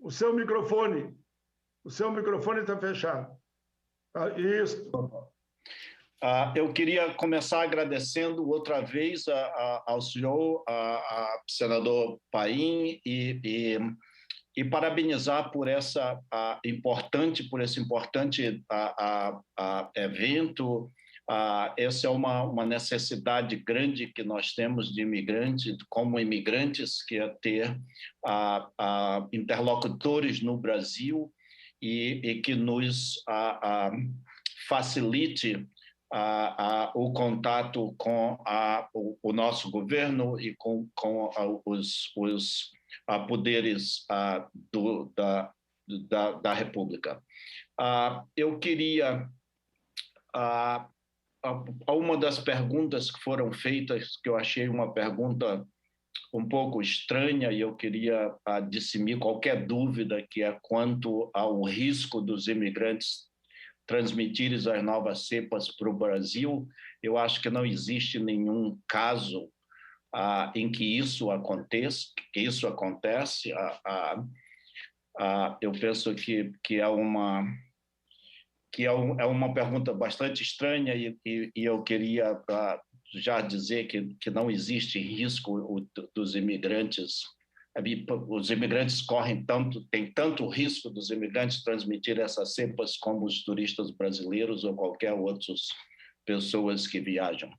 O seu microfone está fechado. Isso. Eu queria começar agradecendo outra vez ao senhor, ao senador Paim, e parabenizar por esse importante evento. Essa é uma necessidade grande que nós temos de imigrantes, como imigrantes, que é ter interlocutores no Brasil e que nos facilite o contato com o nosso governo e com os poderes da República. Eu queria... uma das perguntas que foram feitas, que eu achei uma pergunta um pouco estranha, e eu queria dissimir qualquer dúvida, que é quanto ao risco dos imigrantes transmitirem as novas cepas para o Brasil. Eu acho que não existe nenhum caso em que isso acontece. Eu penso que é uma pergunta bastante estranha, e eu queria já dizer que não existe risco dos imigrantes. Os imigrantes tem tanto risco dos imigrantes transmitir essas cepas como os turistas brasileiros ou qualquer outras pessoas que viajam.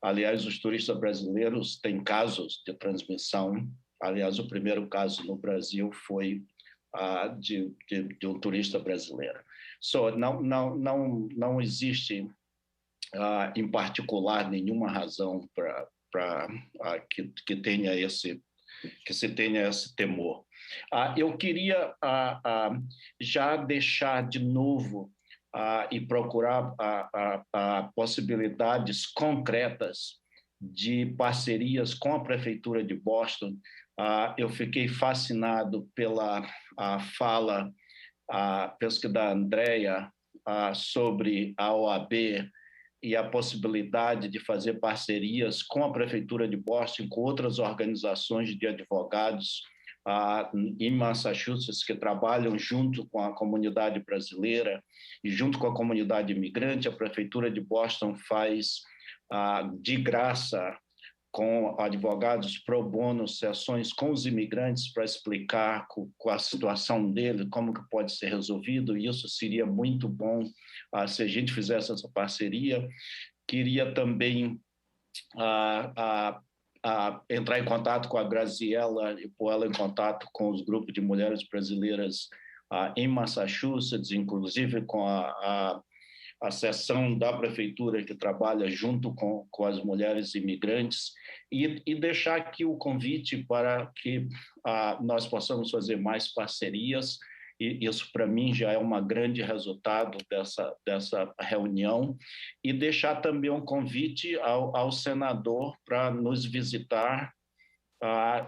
Aliás, os turistas brasileiros têm casos de transmissão. Aliás, o primeiro caso no Brasil foi de um turista brasileiro. Não existe, em particular, nenhuma razão para que se tenha esse temor. Eu queria já deixar de novo e procurar possibilidades concretas de parcerias com a Prefeitura de Boston. Eu fiquei fascinado pela fala, penso que da Andrea, sobre a OAB e a possibilidade de fazer parcerias com a Prefeitura de Boston, com outras organizações de advogados em Massachusetts que trabalham junto com a comunidade brasileira e junto com a comunidade imigrante. A Prefeitura de Boston faz de graça, com advogados pro bono, sessões com os imigrantes para explicar com a situação dele, como que pode ser resolvido, e isso seria muito bom se a gente fizesse essa parceria. Queria também entrar em contato com a Graziella e pôr ela em contato com os grupos de mulheres brasileiras em Massachusetts, inclusive com a seção da prefeitura que trabalha junto com as mulheres imigrantes, e deixar aqui o convite para que nós possamos fazer mais parcerias. E isso, para mim, já é um grande resultado dessa reunião, e deixar também um convite ao senador para nos visitar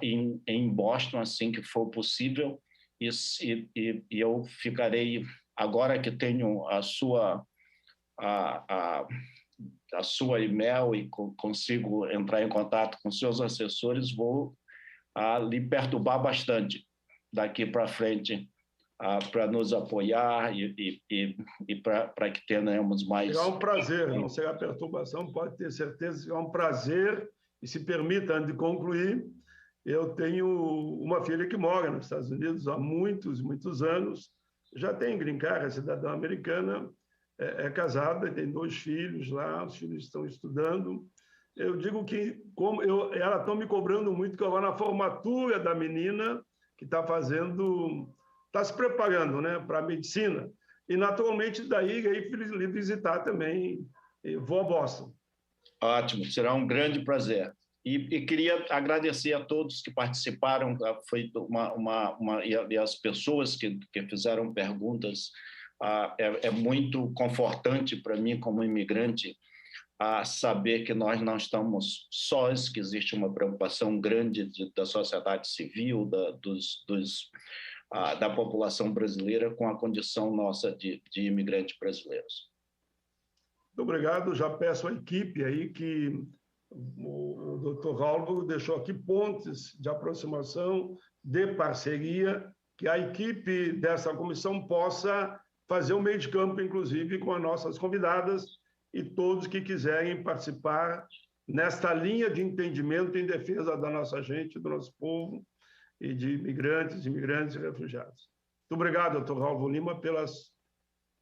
em Boston, assim que for possível, e eu ficarei, agora que tenho a sua e-mail e consigo entrar em contato com seus assessores, vou lhe perturbar bastante daqui para frente, para nos apoiar e para que tenhamos mais... É um prazer, não será perturbação, pode ter certeza, é um prazer. E se permita, antes de concluir, eu tenho uma filha que mora nos Estados Unidos há muitos anos, já tem green card, é cidadã americana, é casada, tem 2 filhos lá, os filhos estão estudando. Eu digo que elas estão me cobrando muito, que eu vou na formatura da menina que está se preparando, né, para a medicina. E, naturalmente, daí lhe visitar também. Vou a Boston. Ótimo, será um grande prazer. E queria agradecer a todos que participaram, foi e as pessoas que fizeram perguntas. É muito confortante para mim, como imigrante, saber que nós não estamos sós, que existe uma preocupação grande da sociedade civil, da população brasileira com a condição nossa de imigrantes brasileiros. Muito obrigado. Já peço à equipe aí que o doutor Raul deixou aqui pontes de aproximação, de parceria, que a equipe dessa comissão possa fazer um meio de campo, inclusive, com as nossas convidadas, e todos que quiserem participar nesta linha de entendimento em defesa da nossa gente, do nosso povo e de imigrantes e refugiados. Muito obrigado, doutor Raul Lima, pelas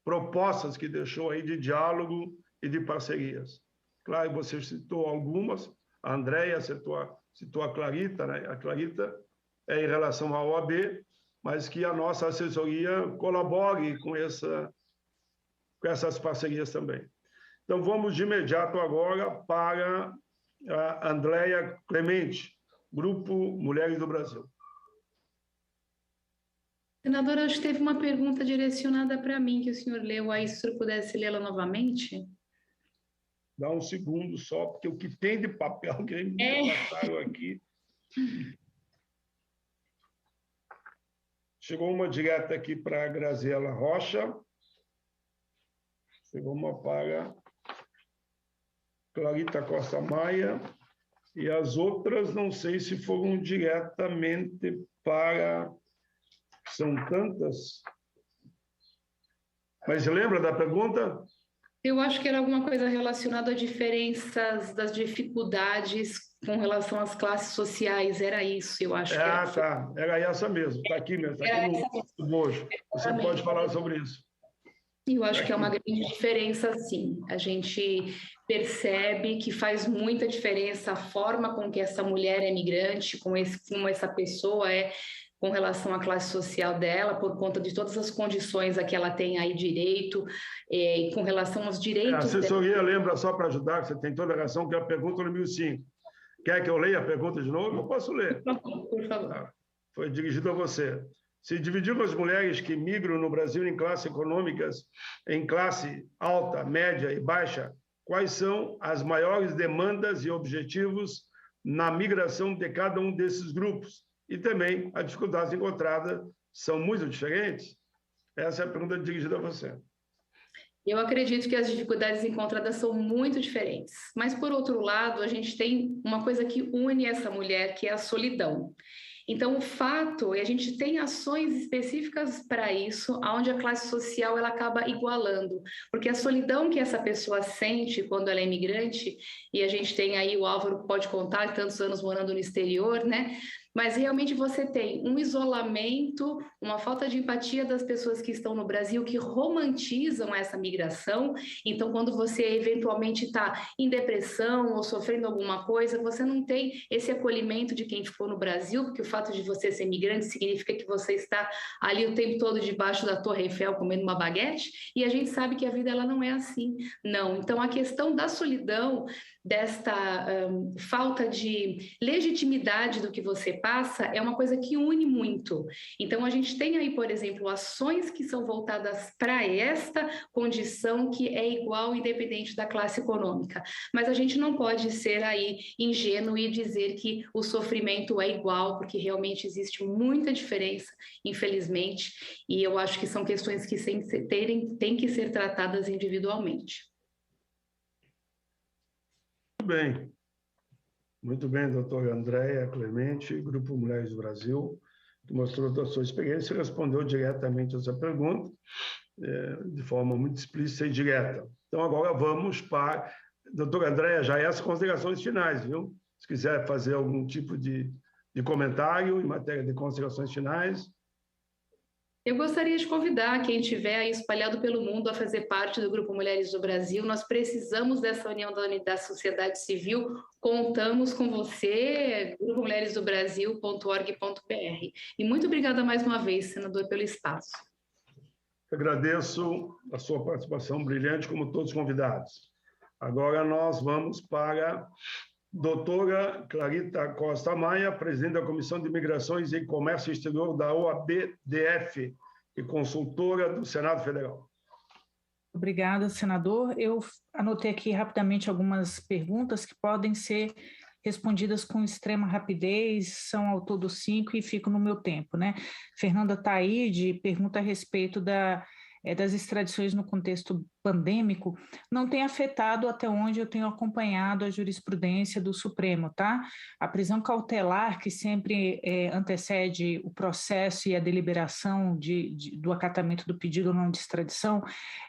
propostas que deixou aí de diálogo e de parcerias. Claro, você citou algumas, a Andréia citou a Clarita, né? A Clarita é em relação à OAB, mas que a nossa assessoria colabore com essas parcerias também. Então, vamos de imediato agora para a Andréia Clemente, Grupo Mulheres do Brasil. Senadora, acho que teve uma pergunta direcionada para mim, que o senhor leu aí, se o senhor pudesse lê-la novamente. Dá um segundo só, porque o que tem de papel que eles me passaram aqui... Chegou uma direta aqui para a Graziela Rocha. Chegou uma para Clarita Costa Maia. E as outras, não sei se foram diretamente para... São tantas. Mas lembra da pergunta? Eu acho que era alguma coisa relacionada a diferenças das dificuldades com relação às classes sociais. Era isso, eu acho. Tá. Era essa mesmo. Está aqui mesmo. Está aqui no bojo. Você pode falar sobre isso. Eu acho que é uma grande diferença, sim. A gente percebe que faz muita diferença a forma com que essa mulher é migrante, como essa pessoa é com relação à classe social dela, por conta de todas as condições a que ela tem aí direito, e com relação aos direitos... A assessoria lembra, só para ajudar, que você tem toda a razão, que é a pergunta número 5. Quer que eu leia a pergunta de novo? Eu posso ler. Por favor. Foi dirigido a você. Se dividimos as mulheres que migram no Brasil em classes econômicas, em classe alta, média e baixa, quais são as maiores demandas e objetivos na migração de cada um desses grupos? E também as dificuldades encontradas são muito diferentes? Essa é a pergunta dirigida a você. Eu acredito que as dificuldades encontradas são muito diferentes. Mas, por outro lado, a gente tem uma coisa que une essa mulher, que é a solidão. Então, o fato, e a gente tem ações específicas para isso, onde a classe social ela acaba igualando, porque a solidão que essa pessoa sente quando ela é imigrante, e a gente tem aí, o Álvaro pode contar, tantos anos morando no exterior, né? Mas realmente você tem um isolamento, uma falta de empatia das pessoas que estão no Brasil, que romantizam essa migração. Então, quando você eventualmente está em depressão ou sofrendo alguma coisa, você não tem esse acolhimento de quem ficou no Brasil, porque o fato de você ser migrante significa que você está ali o tempo todo debaixo da Torre Eiffel comendo uma baguete, e a gente sabe que a vida ela não é assim, não. Então, a questão da solidão, desta falta de legitimidade do que você passa, é uma coisa que une muito. Então, a gente tem aí, por exemplo, ações que são voltadas para esta condição que é igual, independente da classe econômica. Mas a gente não pode ser aí ingênuo e dizer que o sofrimento é igual, porque realmente existe muita diferença, infelizmente, e eu acho que são questões que têm que ser tratadas individualmente. Muito bem, doutora Andréia Clemente, Grupo Mulheres do Brasil, que mostrou a sua experiência e respondeu diretamente a essa pergunta, de forma muito explícita e direta. Então, agora vamos para... Doutora Andréia, já as considerações finais, viu? Se quiser fazer algum tipo de comentário em matéria de considerações finais... Eu gostaria de convidar quem estiver aí espalhado pelo mundo a fazer parte do Grupo Mulheres do Brasil. Nós precisamos dessa união da sociedade civil. Contamos com você, grupomulheresdobrasil.org.br. E muito obrigada mais uma vez, senador, pelo espaço. Agradeço a sua participação brilhante, como todos os convidados. Agora nós vamos para... Doutora Clarita Costa Maia, presidente da Comissão de Migrações e Comércio Exterior da OAB-DF e consultora do Senado Federal. Obrigada, senador. Eu anotei aqui rapidamente algumas perguntas que podem ser respondidas com extrema rapidez, são ao todo 5 e fico no meu tempo, né? Fernanda Taide pergunta a respeito das extradições no contexto pandêmico não tem afetado, até onde eu tenho acompanhado, a jurisprudência do Supremo, tá? A prisão cautelar, que sempre antecede o processo e a deliberação do acatamento do pedido ou não de extradição,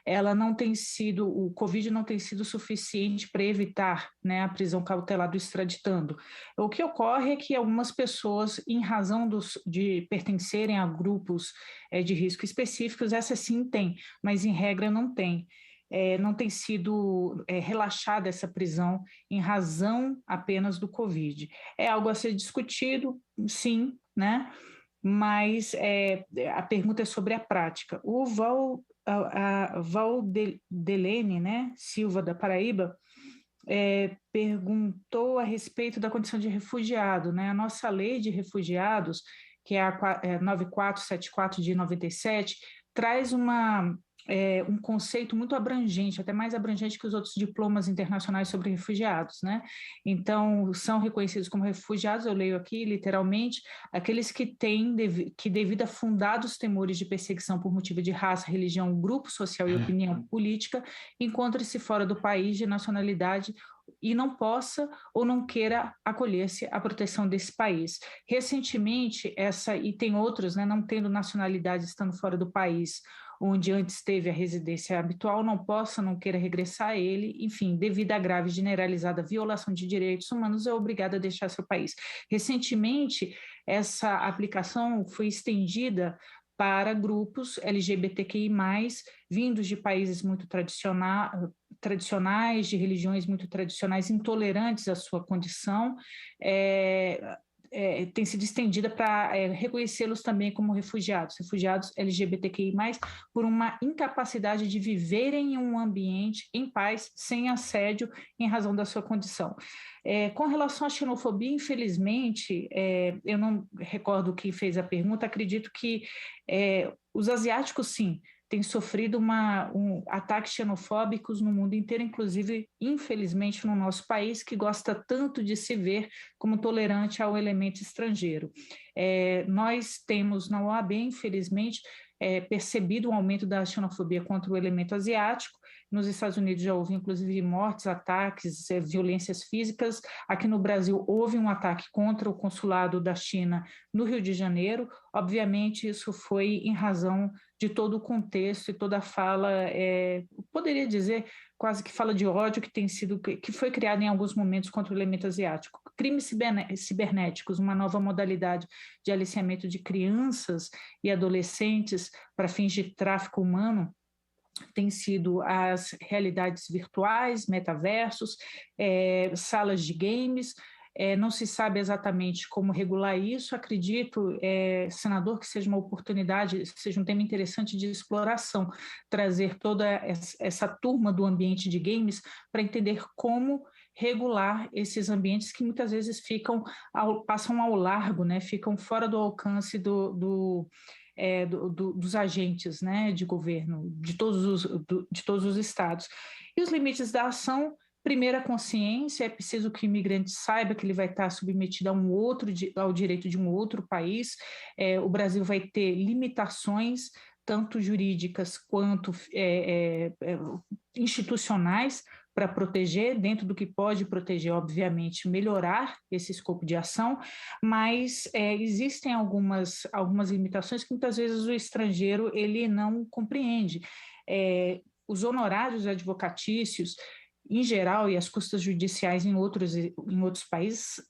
ela não tem sido, o Covid não tem sido suficiente para evitar, né, a prisão cautelar do extraditando. O que ocorre é que algumas pessoas, em razão de pertencerem a grupos de risco específicos, essa sim tem, mas em regra não tem. Não tem sido relaxada essa prisão em razão apenas do Covid. É algo a ser discutido, sim, né? Mas a pergunta é sobre a prática. O Valdelene, né, Silva, da Paraíba, perguntou a respeito da condição de refugiado, né? A nossa lei de refugiados, que é a 9474 de 97, traz um conceito muito abrangente, até mais abrangente que os outros diplomas internacionais sobre refugiados, né? Então, são reconhecidos como refugiados, eu leio aqui literalmente, aqueles que devido a fundados temores de perseguição por motivo de raça, religião, grupo social e opinião política, encontre-se fora do país de nacionalidade e não possa ou não queira acolher-se à proteção desse país. Recentemente, e tem outros, né, não tendo nacionalidade, estando fora do país, onde antes teve a residência habitual, não queira regressar a ele, enfim, devido à grave e generalizada violação de direitos humanos, é obrigado a deixar seu país. Recentemente, essa aplicação foi estendida para grupos LGBTQI+, vindos de países muito tradicionais, de religiões muito tradicionais, intolerantes à sua condição, tem sido estendida para reconhecê-los também como refugiados LGBTQI+, por uma incapacidade de viverem em um ambiente em paz, sem assédio, em razão da sua condição. Com relação à xenofobia, infelizmente, eu não recordo quem fez a pergunta, acredito que os asiáticos, sim, têm sofrido ataques xenofóbicos no mundo inteiro, inclusive, infelizmente, no nosso país, que gosta tanto de se ver como tolerante ao elemento estrangeiro. Nós temos na OAB, infelizmente, percebido um aumento da xenofobia contra o elemento asiático. Nos Estados Unidos já houve, inclusive, mortes, ataques, violências físicas. Aqui no Brasil houve um ataque contra o consulado da China no Rio de Janeiro. Obviamente, isso foi em razão de todo o contexto e toda a fala, poderia dizer, quase que fala de ódio que foi criada em alguns momentos contra o elemento asiático. Crimes cibernéticos, uma nova modalidade de aliciamento de crianças e adolescentes para fins de tráfico humano, tem sido as realidades virtuais, metaversos, salas de games. Não se sabe exatamente como regular isso. Acredito, senador, que seja uma oportunidade, seja um tema interessante de exploração, trazer toda essa turma do ambiente de games para entender como regular esses ambientes que muitas vezes passam ao largo, né? Ficam fora do alcance dos agentes, né, de governo, de todos os estados. E os limites da ação: primeira, consciência. É preciso que o imigrante saiba que ele vai estar submetido ao direito de um outro país. O Brasil vai ter limitações, tanto jurídicas quanto institucionais, para proteger, dentro do que pode proteger, obviamente, melhorar esse escopo de ação, mas existem algumas limitações que muitas vezes o estrangeiro ele não compreende. Os honorários advocatícios, em geral, e as custas judiciais em outros países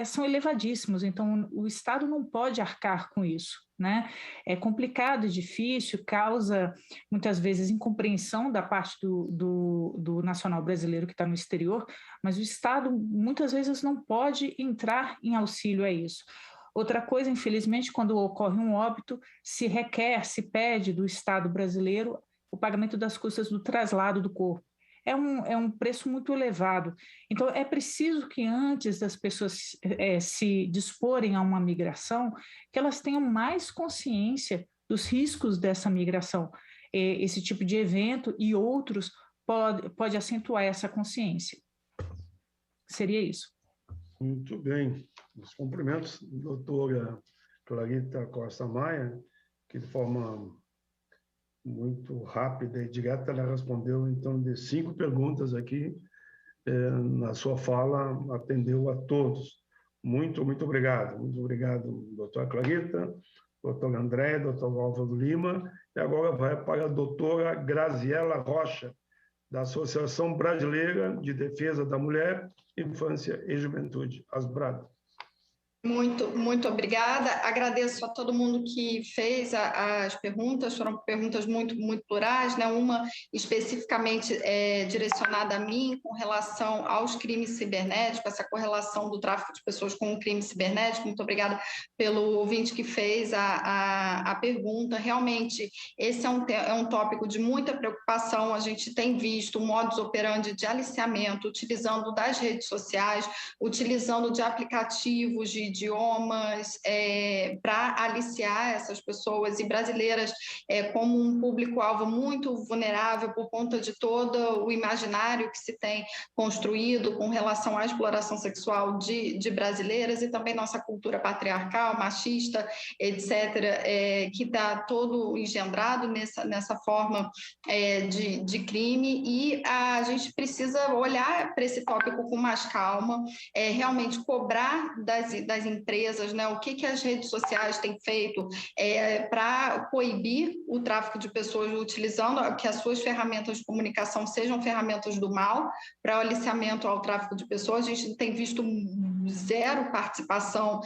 são elevadíssimos, então o Estado não pode arcar com isso, né? É complicado, é difícil, causa muitas vezes incompreensão da parte do nacional brasileiro que está no exterior, mas o Estado muitas vezes não pode entrar em auxílio a isso. Outra coisa, infelizmente, quando ocorre um óbito, se pede do Estado brasileiro o pagamento das custas do traslado do corpo. É um preço muito elevado. Então, é preciso que antes das pessoas se disporem a uma migração, que elas tenham mais consciência dos riscos dessa migração. Esse tipo de evento e outros pode acentuar essa consciência. Seria isso. Muito bem. Os cumprimentos, doutora Clarita Costa Maia, que de forma muito rápida e direta. Ela respondeu em torno de 5 perguntas aqui. Na sua fala, atendeu a todos. Muito obrigado. Muito obrigado, doutora Clarita, doutor André, doutor Álvaro Lima. E agora vai para a doutora Graziela Rocha, da Associação Brasileira de Defesa da Mulher, Infância e Juventude, ASBRAD. Muito obrigada. Agradeço a todo mundo que fez as perguntas, foram perguntas muito plurais, né? Uma especificamente direcionada a mim com relação aos crimes cibernéticos, essa correlação do tráfico de pessoas com o crime cibernético. Muito obrigada pelo ouvinte que fez a pergunta. Realmente, esse é um tópico de muita preocupação. A gente tem visto um modus operandi de aliciamento, utilizando das redes sociais, utilizando de aplicativos de idiomas para aliciar essas pessoas, e brasileiras como um público-alvo muito vulnerável por conta de todo o imaginário que se tem construído com relação à exploração sexual de brasileiras, e também nossa cultura patriarcal, machista, etc., que está todo engendrado nessa forma de crime, e a gente precisa olhar para esse tópico com mais calma, realmente cobrar das empresas, né, o que as redes sociais têm feito para coibir o tráfico de pessoas, utilizando que as suas ferramentas de comunicação sejam ferramentas do mal para o aliciamento ao tráfico de pessoas. A gente tem visto zero participação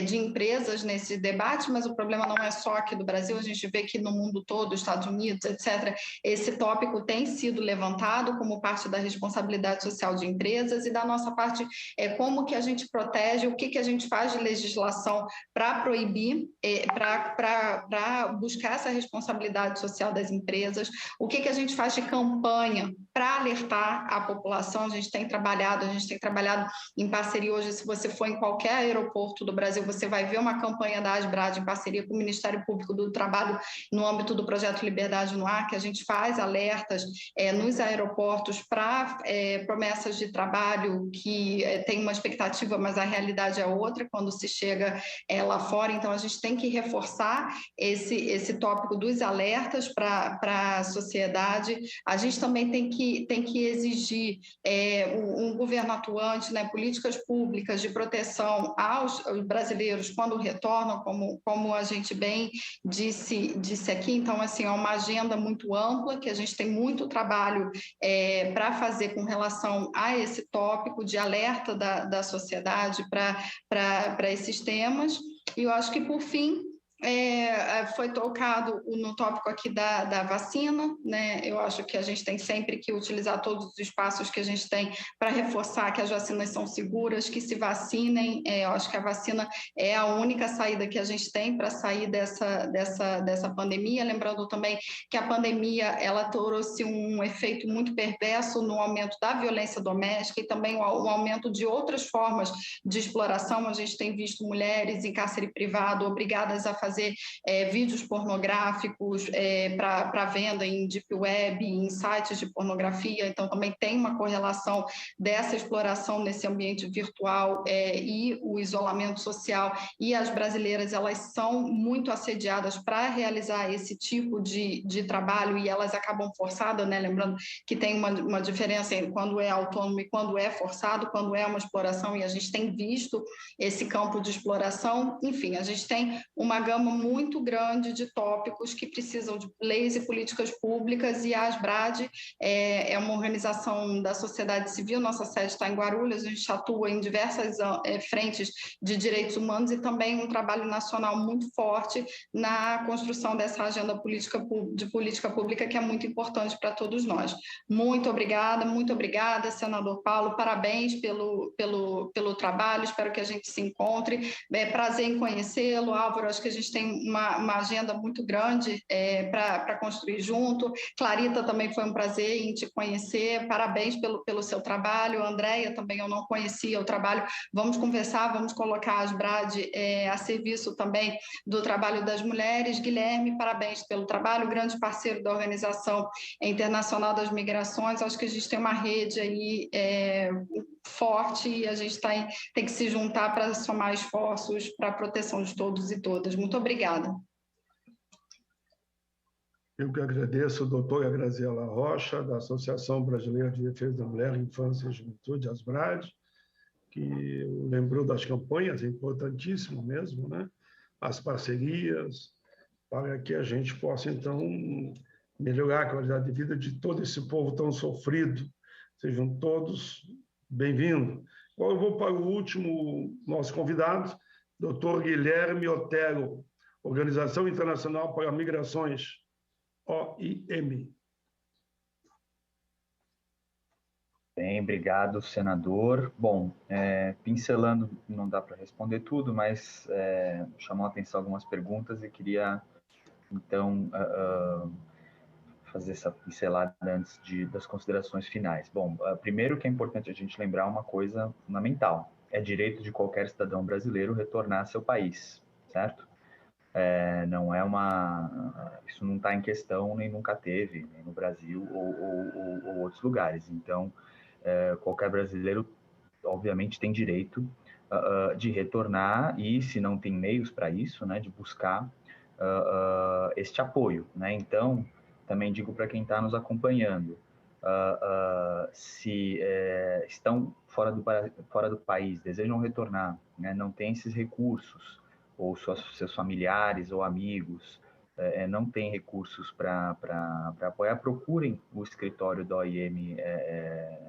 de empresas nesse debate, mas o problema não é só aqui do Brasil, a gente vê que no mundo todo, Estados Unidos, etc., esse tópico tem sido levantado como parte da responsabilidade social de empresas, e da nossa parte como que a gente protege, o que a gente faz de legislação para proibir, para buscar essa responsabilidade social das empresas, o que a gente faz de campanha para alertar a população. A gente tem trabalhado em parceria hoje. Se você for em qualquer aeroporto do Brasil, você vai ver uma campanha da ASBRAD em parceria com o Ministério Público do Trabalho no âmbito do projeto Liberdade no Ar, que a gente faz alertas nos aeroportos para promessas de trabalho que tem uma expectativa, mas a realidade é outra quando se chega lá fora. Então, a gente tem que reforçar esse tópico dos alertas para a sociedade. A gente também tem que exigir um governo atuante, né, políticas públicas de proteção aos brasileiros quando retornam, como a gente bem disse aqui. Então, assim, é uma agenda muito ampla, que a gente tem muito trabalho para fazer com relação a esse tópico de alerta da sociedade para esses temas. E eu acho que, por fim, foi tocado no tópico aqui da vacina, né? Eu acho que a gente tem sempre que utilizar todos os espaços que a gente tem para reforçar que as vacinas são seguras, que se vacinem. Eu acho que a vacina é a única saída que a gente tem para sair dessa pandemia. Lembrando também que a pandemia ela trouxe um efeito muito perverso no aumento da violência doméstica e também o aumento de outras formas de exploração. A gente tem visto mulheres em cárcere privado obrigadas a fazer vídeos pornográficos para venda em deep web, em sites de pornografia. Então, também tem uma correlação dessa exploração nesse ambiente virtual e o isolamento social. E as brasileiras, elas são muito assediadas para realizar esse tipo de trabalho, e elas acabam forçadas, né? Lembrando que tem uma diferença entre quando é autônomo e quando é forçado, quando é uma exploração, e a gente tem visto esse campo de exploração. Enfim, a gente tem uma gama muito grande de tópicos que precisam de leis e políticas públicas, e a ASBRAD é uma organização da sociedade civil. Nossa sede está em Guarulhos, a gente atua em diversas frentes de direitos humanos, e também um trabalho nacional muito forte na construção dessa agenda de política pública, que é muito importante para todos nós. Muito obrigada, senador Paulo, parabéns pelo trabalho, espero que a gente se encontre. Prazer em conhecê-lo, Álvaro. Acho que a gente tem uma agenda muito grande para construir junto. Clarita, também foi um prazer em te conhecer, parabéns pelo seu trabalho. Andréia, também eu não conhecia o trabalho. Vamos conversar, vamos colocar a ASBRAD a serviço também do trabalho das mulheres. Guilherme, parabéns pelo trabalho, grande parceiro da Organização Internacional das Migrações. Acho que a gente tem uma rede aí forte, e a gente tem que se juntar para somar esforços para a proteção de todos e todas. Muito obrigada. Eu que agradeço a doutora Graziela Rocha, da Associação Brasileira de Defesa da Mulher, Infância e Juventude, ASBRAD, que lembrou das campanhas, é importantíssimo mesmo, né? As parcerias, para que a gente possa, então, melhorar a qualidade de vida de todo esse povo tão sofrido. Sejam todos bem-vindos. Agora eu vou para o último nosso convidado, Dr. Guilherme Otero, Organização Internacional para Migrações, OIM. Bem, obrigado, senador. Bom, pincelando, não dá para responder tudo, mas chamou a atenção algumas perguntas e queria, então, fazer essa pincelada antes das considerações finais. Bom, primeiro que é importante a gente lembrar uma coisa fundamental, é direito de qualquer cidadão brasileiro retornar a seu país, certo? Não é isso não está em questão, nem nunca teve, nem no Brasil ou outros lugares. Então, qualquer brasileiro, obviamente, tem direito de retornar e, se não tem meios para isso, né, de buscar este apoio, né? Então, também digo para quem está nos acompanhando, se estão fora do país, desejam retornar, né, não tem esses recursos, ou seus familiares ou amigos não têm recursos para apoiar, procurem o escritório da OIM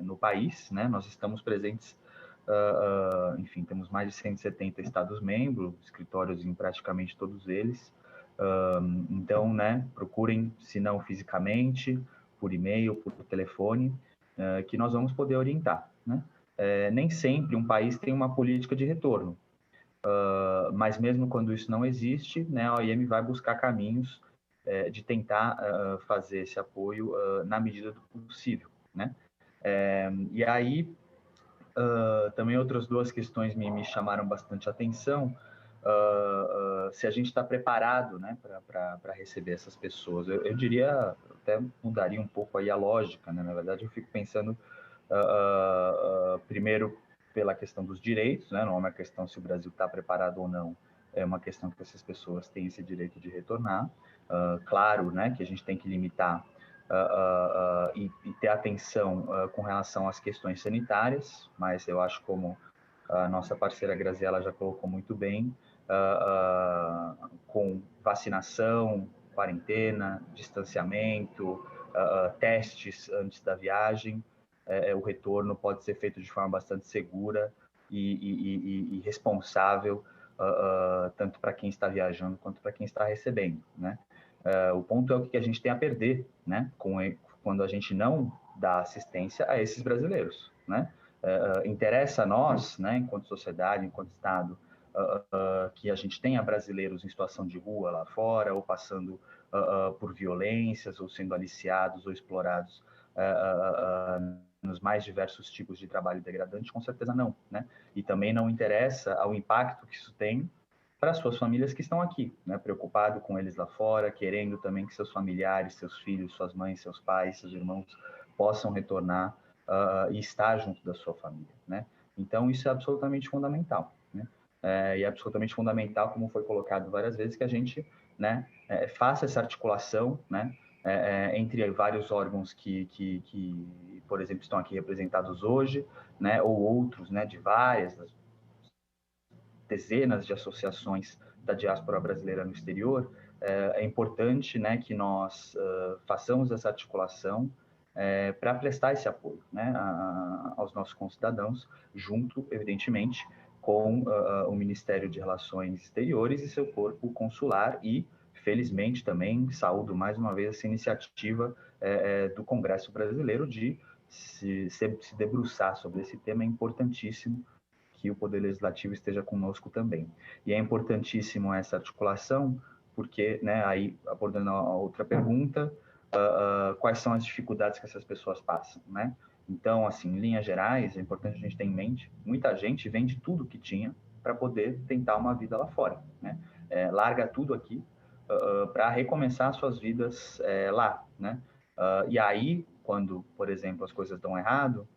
no país, né? Nós estamos presentes, enfim, temos mais de 170 Estados-membros, escritórios em praticamente todos eles. Então, né, procurem, se não fisicamente, por e-mail, por telefone, que nós vamos poder orientar, né? Nem sempre um país tem uma política de retorno. Mas mesmo quando isso não existe, né, a OIM vai buscar caminhos de tentar fazer esse apoio na medida do possível, né? E aí, também outras duas questões me chamaram bastante atenção, se a gente está preparado, né, para receber essas pessoas. Eu diria, até mudaria um pouco aí a lógica, né? Na verdade, eu fico pensando, primeiro, pela questão dos direitos, né? Não é uma questão se o Brasil está preparado ou não, é uma questão que essas pessoas têm esse direito de retornar. Claro, né, que a gente tem que limitar e ter atenção com relação às questões sanitárias, mas eu acho, como a nossa parceira Graziela já colocou muito bem, com vacinação, quarentena, distanciamento, testes antes da viagem, o retorno pode ser feito de forma bastante segura e responsável, tanto para quem está viajando quanto para quem está recebendo, né? O ponto é o que a gente tem a perder, né, quando a gente não dá assistência a esses brasileiros, né? Interessa a nós, né, enquanto sociedade, enquanto Estado, que a gente tenha brasileiros em situação de rua lá fora, ou passando por violências, ou sendo aliciados ou explorados nos mais diversos tipos de trabalho degradante? Com certeza não, né? E também não interessa ao impacto que isso tem para as suas famílias que estão aqui, né? Preocupado com eles lá fora, querendo também que seus familiares, seus filhos, suas mães, seus pais, seus irmãos possam retornar e estar junto da sua família, né? Então, isso é absolutamente fundamental, né? E é absolutamente fundamental, como foi colocado várias vezes, que a gente, né, faça essa articulação, né, entre vários órgãos que, por exemplo, estão aqui representados hoje, né, ou outros, né, de várias dezenas de associações da diáspora brasileira no exterior. É importante, né, que nós façamos essa articulação para prestar esse apoio, né, aos nossos concidadãos, junto, evidentemente, com o Ministério de Relações Exteriores e seu corpo consular. E, felizmente, também saúdo mais uma vez essa iniciativa do Congresso Brasileiro de se debruçar sobre esse tema. É importantíssimo que o Poder Legislativo esteja conosco também. E é importantíssimo essa articulação, porque, né, aí, abordando a outra pergunta, quais são as dificuldades que essas pessoas passam, né? Então, assim, em linhas gerais, é importante a gente ter em mente, muita gente vende tudo que tinha para poder tentar uma vida lá fora, né? Larga tudo aqui para recomeçar suas vidas lá, né? E aí, quando, por exemplo, as coisas dão errado,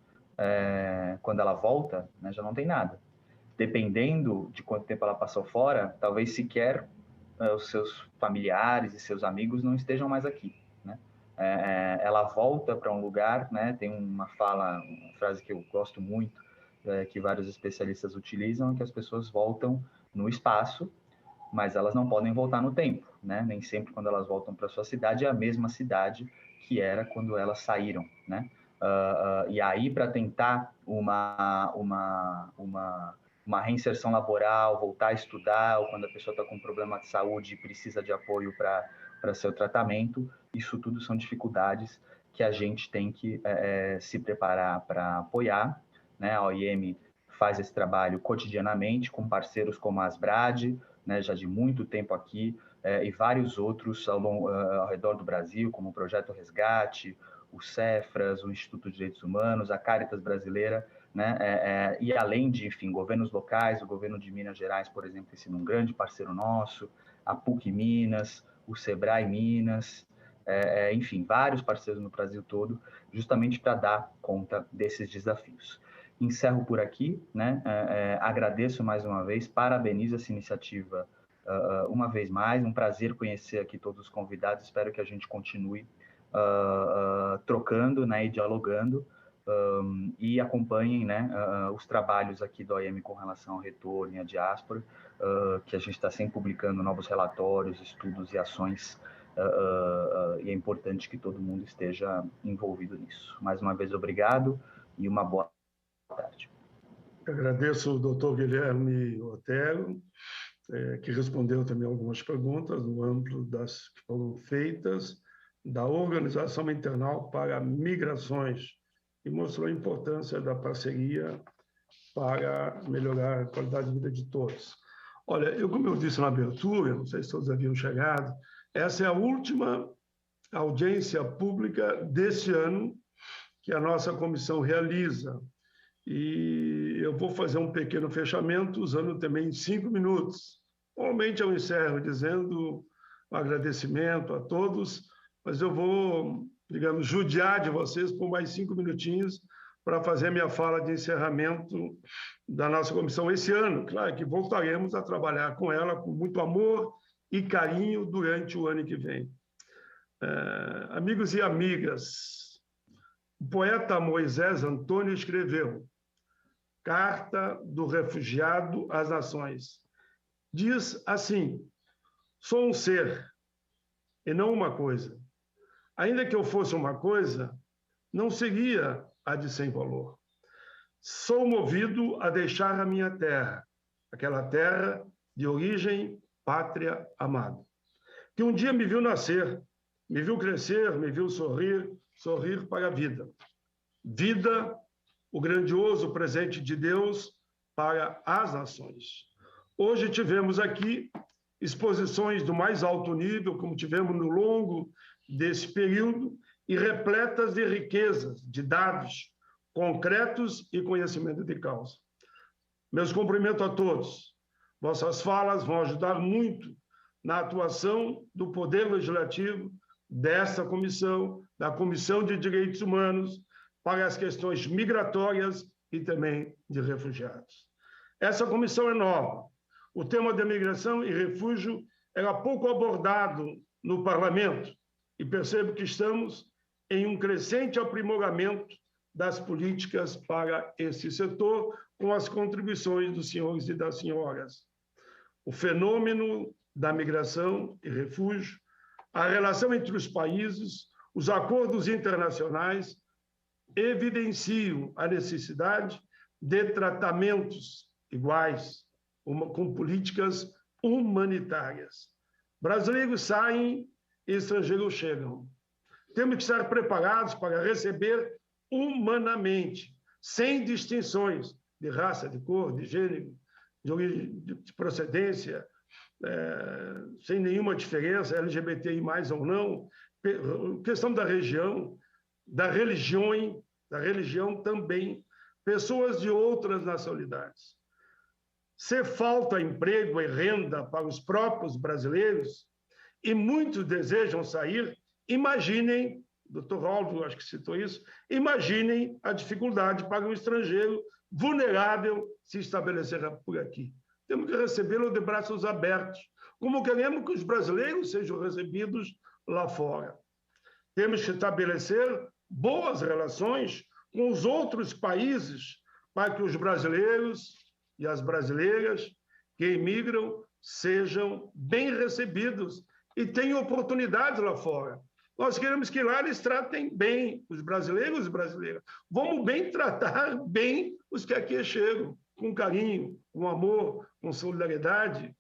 quando ela volta, né, já não tem nada. Dependendo de quanto tempo ela passou fora, talvez sequer os seus familiares e seus amigos não estejam mais aqui, ela volta para um lugar, né? Tem uma frase que eu gosto muito, que vários especialistas utilizam, que as pessoas voltam no espaço, mas elas não podem voltar no tempo, né? Nem sempre quando elas voltam para sua cidade é a mesma cidade que era quando elas saíram, né? E aí, para tentar uma reinserção laboral, voltar a estudar, ou quando a pessoa está com problema de saúde e precisa de apoio para seu tratamento, isso tudo são dificuldades que a gente tem que se preparar para apoiar, né? A OIM faz esse trabalho cotidianamente com parceiros como a Asbrad, né, já de muito tempo aqui, e vários outros ao redor do Brasil, como o Projeto Resgate, o Cefras, o Instituto de Direitos Humanos, a Caritas Brasileira, né, e além de, enfim, governos locais, o governo de Minas Gerais, por exemplo, tem sido um grande parceiro nosso, a PUC Minas, o Sebrae Minas, enfim, vários parceiros no Brasil todo, justamente para dar conta desses desafios. Encerro por aqui, né? Agradeço mais uma vez, parabenizo essa iniciativa uma vez mais, um prazer conhecer aqui todos os convidados, espero que a gente continue trocando, né, e dialogando, e acompanhem, né, os trabalhos aqui do OIM com relação ao retorno e à diáspora, que a gente está sempre publicando novos relatórios, estudos e ações, e é importante que todo mundo esteja envolvido nisso. Mais uma vez, obrigado e uma boa tarde. Agradeço ao doutor Guilherme Otero, que respondeu também algumas perguntas no âmbito das que foram feitas, da Organização Internacional para Migrações, e mostrou a importância da parceria para melhorar a qualidade de vida de todos. Olha, como eu disse na abertura, não sei se todos haviam chegado, essa é a última audiência pública desse ano que a nossa comissão realiza. E eu vou fazer um pequeno fechamento usando também 5 minutos. Normalmente eu encerro dizendo um agradecimento a todos, mas eu vou, digamos, judiar de vocês por mais 5 minutinhos para fazer minha fala de encerramento da nossa comissão esse ano. Claro que voltaremos a trabalhar com ela com muito amor e carinho durante o ano que vem. Amigos e amigas, o poeta Moisés Antônio escreveu Carta do Refugiado às Nações. Diz assim: sou um ser e não uma coisa. Ainda que eu fosse uma coisa, não seria a de sem valor. Sou movido a deixar a minha terra, aquela terra de origem, pátria amada, que um dia me viu nascer, me viu crescer, me viu sorrir para a vida. Vida, o grandioso presente de Deus para as nações. Hoje tivemos aqui exposições do mais alto nível, como tivemos no longo desse período, e repletas de riquezas, de dados concretos e conhecimento de causa. Meus cumprimentos a todos. Vossas falas vão ajudar muito na atuação do Poder Legislativo, desta comissão, da Comissão de Direitos Humanos, para as questões migratórias e também de refugiados. Essa comissão é nova. O tema da migração e refúgio era pouco abordado no Parlamento e percebo que estamos em um crescente aprimoramento das políticas para esse setor, com as contribuições dos senhores e das senhoras. O fenômeno da migração e refúgio, a relação entre os países, os acordos internacionais evidenciam a necessidade de tratamentos iguais, com políticas humanitárias. Brasileiros saem e estrangeiros chegam. Temos que estar preparados para receber humanamente, sem distinções de raça, de cor, de gênero, de procedência, sem nenhuma diferença, LGBTI mais ou não, questão da região, da religião também, pessoas de outras nacionalidades. Se falta emprego e renda para os próprios brasileiros, e muitos desejam sair, imaginem, Dr. Rolvo, acho que citou isso, imaginem a dificuldade para um estrangeiro vulnerável se estabelecer por aqui. Temos que recebê-lo de braços abertos, como queremos que os brasileiros sejam recebidos lá fora. Temos que estabelecer boas relações com os outros países para que os brasileiros e as brasileiras que emigram sejam bem recebidos e tenham oportunidades lá fora. Nós queremos que lá eles tratem bem os brasileiros e brasileiras. Vamos bem tratar bem os que aqui chegam, com carinho, com amor, com solidariedade.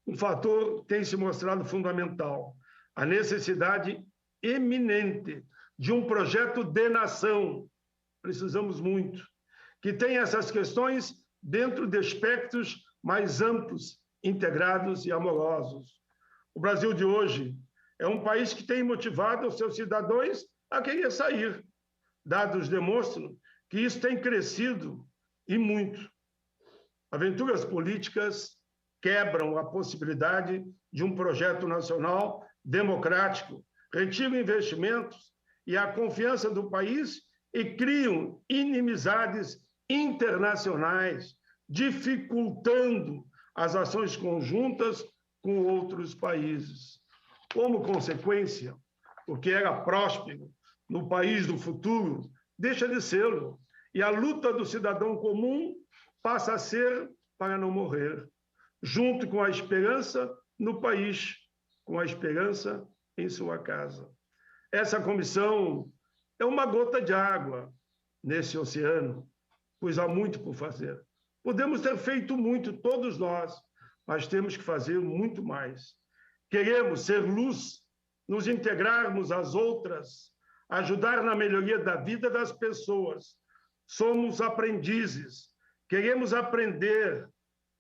Um fator tem se mostrado fundamental, a necessidade eminente de um projeto de nação. Precisamos muito, que tenha essas questões dentro de aspectos mais amplos, integrados e amorosos. O Brasil de hoje é um país que tem motivado os seus cidadãos a querer sair. Dados demonstram que isso tem crescido e muito. Aventuras políticas quebram a possibilidade de um projeto nacional democrático, retiram investimentos e a confiança do país e criam inimizades internacionais, dificultando as ações conjuntas com outros países. Como consequência, o que era próspero no país do futuro deixa de ser, e a luta do cidadão comum passa a ser para não morrer, junto com a esperança no país, com a esperança em sua casa. Essa comissão é uma gota de água nesse oceano, pois há muito por fazer. Podemos ter feito muito, todos nós, mas temos que fazer muito mais. Queremos ser luz, nos integrarmos às outras, ajudar na melhoria da vida das pessoas. Somos aprendizes, queremos aprender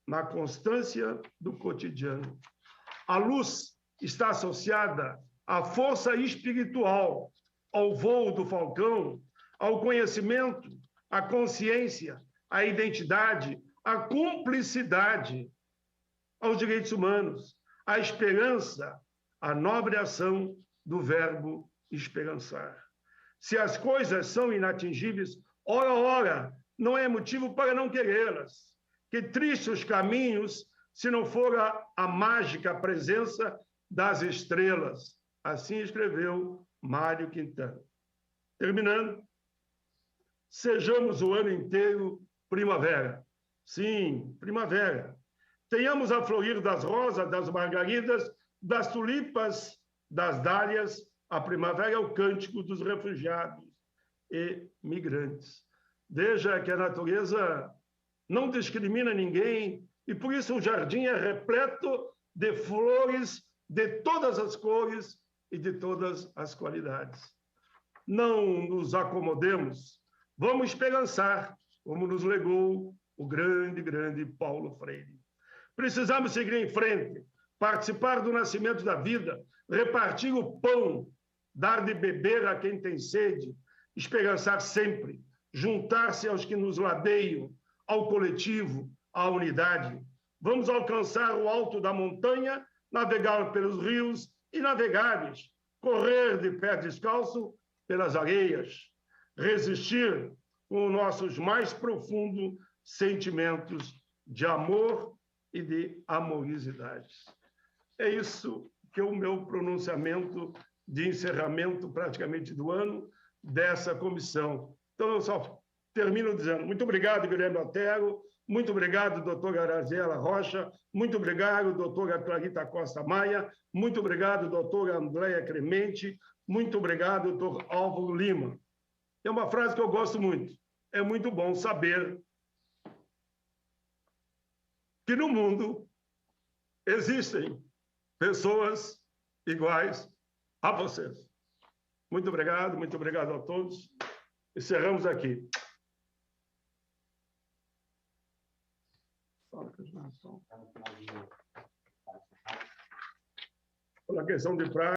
na constância do cotidiano. A luz está associada à força espiritual, ao voo do falcão, ao conhecimento, à consciência, à identidade, à cumplicidade, aos direitos humanos, à esperança, à nobre ação do verbo esperançar. Se as coisas são inatingíveis, ora, não é motivo para não querê-las. Que tristes os caminhos se não for a mágica presença das estrelas. Assim escreveu Mário Quintana. Terminando, sejamos o ano inteiro primavera. Sim, primavera. Tenhamos a florir das rosas, das margaridas, das tulipas, das dálias. A primavera é o cântico dos refugiados e migrantes. Veja que a natureza não discrimina ninguém e, por isso, o jardim é repleto de flores de todas as cores e de todas as qualidades. Não nos acomodemos, vamos esperançar, como nos legou o grande Paulo Freire. Precisamos seguir em frente, participar do nascimento da vida, repartir o pão, dar de beber a quem tem sede, esperançar sempre, juntar-se aos que nos ladeiam, ao coletivo, à unidade. Vamos alcançar o alto da montanha, navegar pelos rios inavegáveis, correr de pé descalço pelas areias, resistir com os nossos mais profundos sentimentos de amor e de amorosidade. É isso que é o meu pronunciamento de encerramento praticamente do ano dessa comissão. Então, eu só termino dizendo muito obrigado, Guilherme Otero, muito obrigado, doutora Graziela Rocha, muito obrigado, doutora Clarita Costa Maia, muito obrigado, doutora Andréia Clemente, muito obrigado, doutor Álvaro Lima. É uma frase que eu gosto muito. É muito bom saber que no mundo existem pessoas iguais a vocês. Muito obrigado a todos. Encerramos aqui. Pela questão de prática.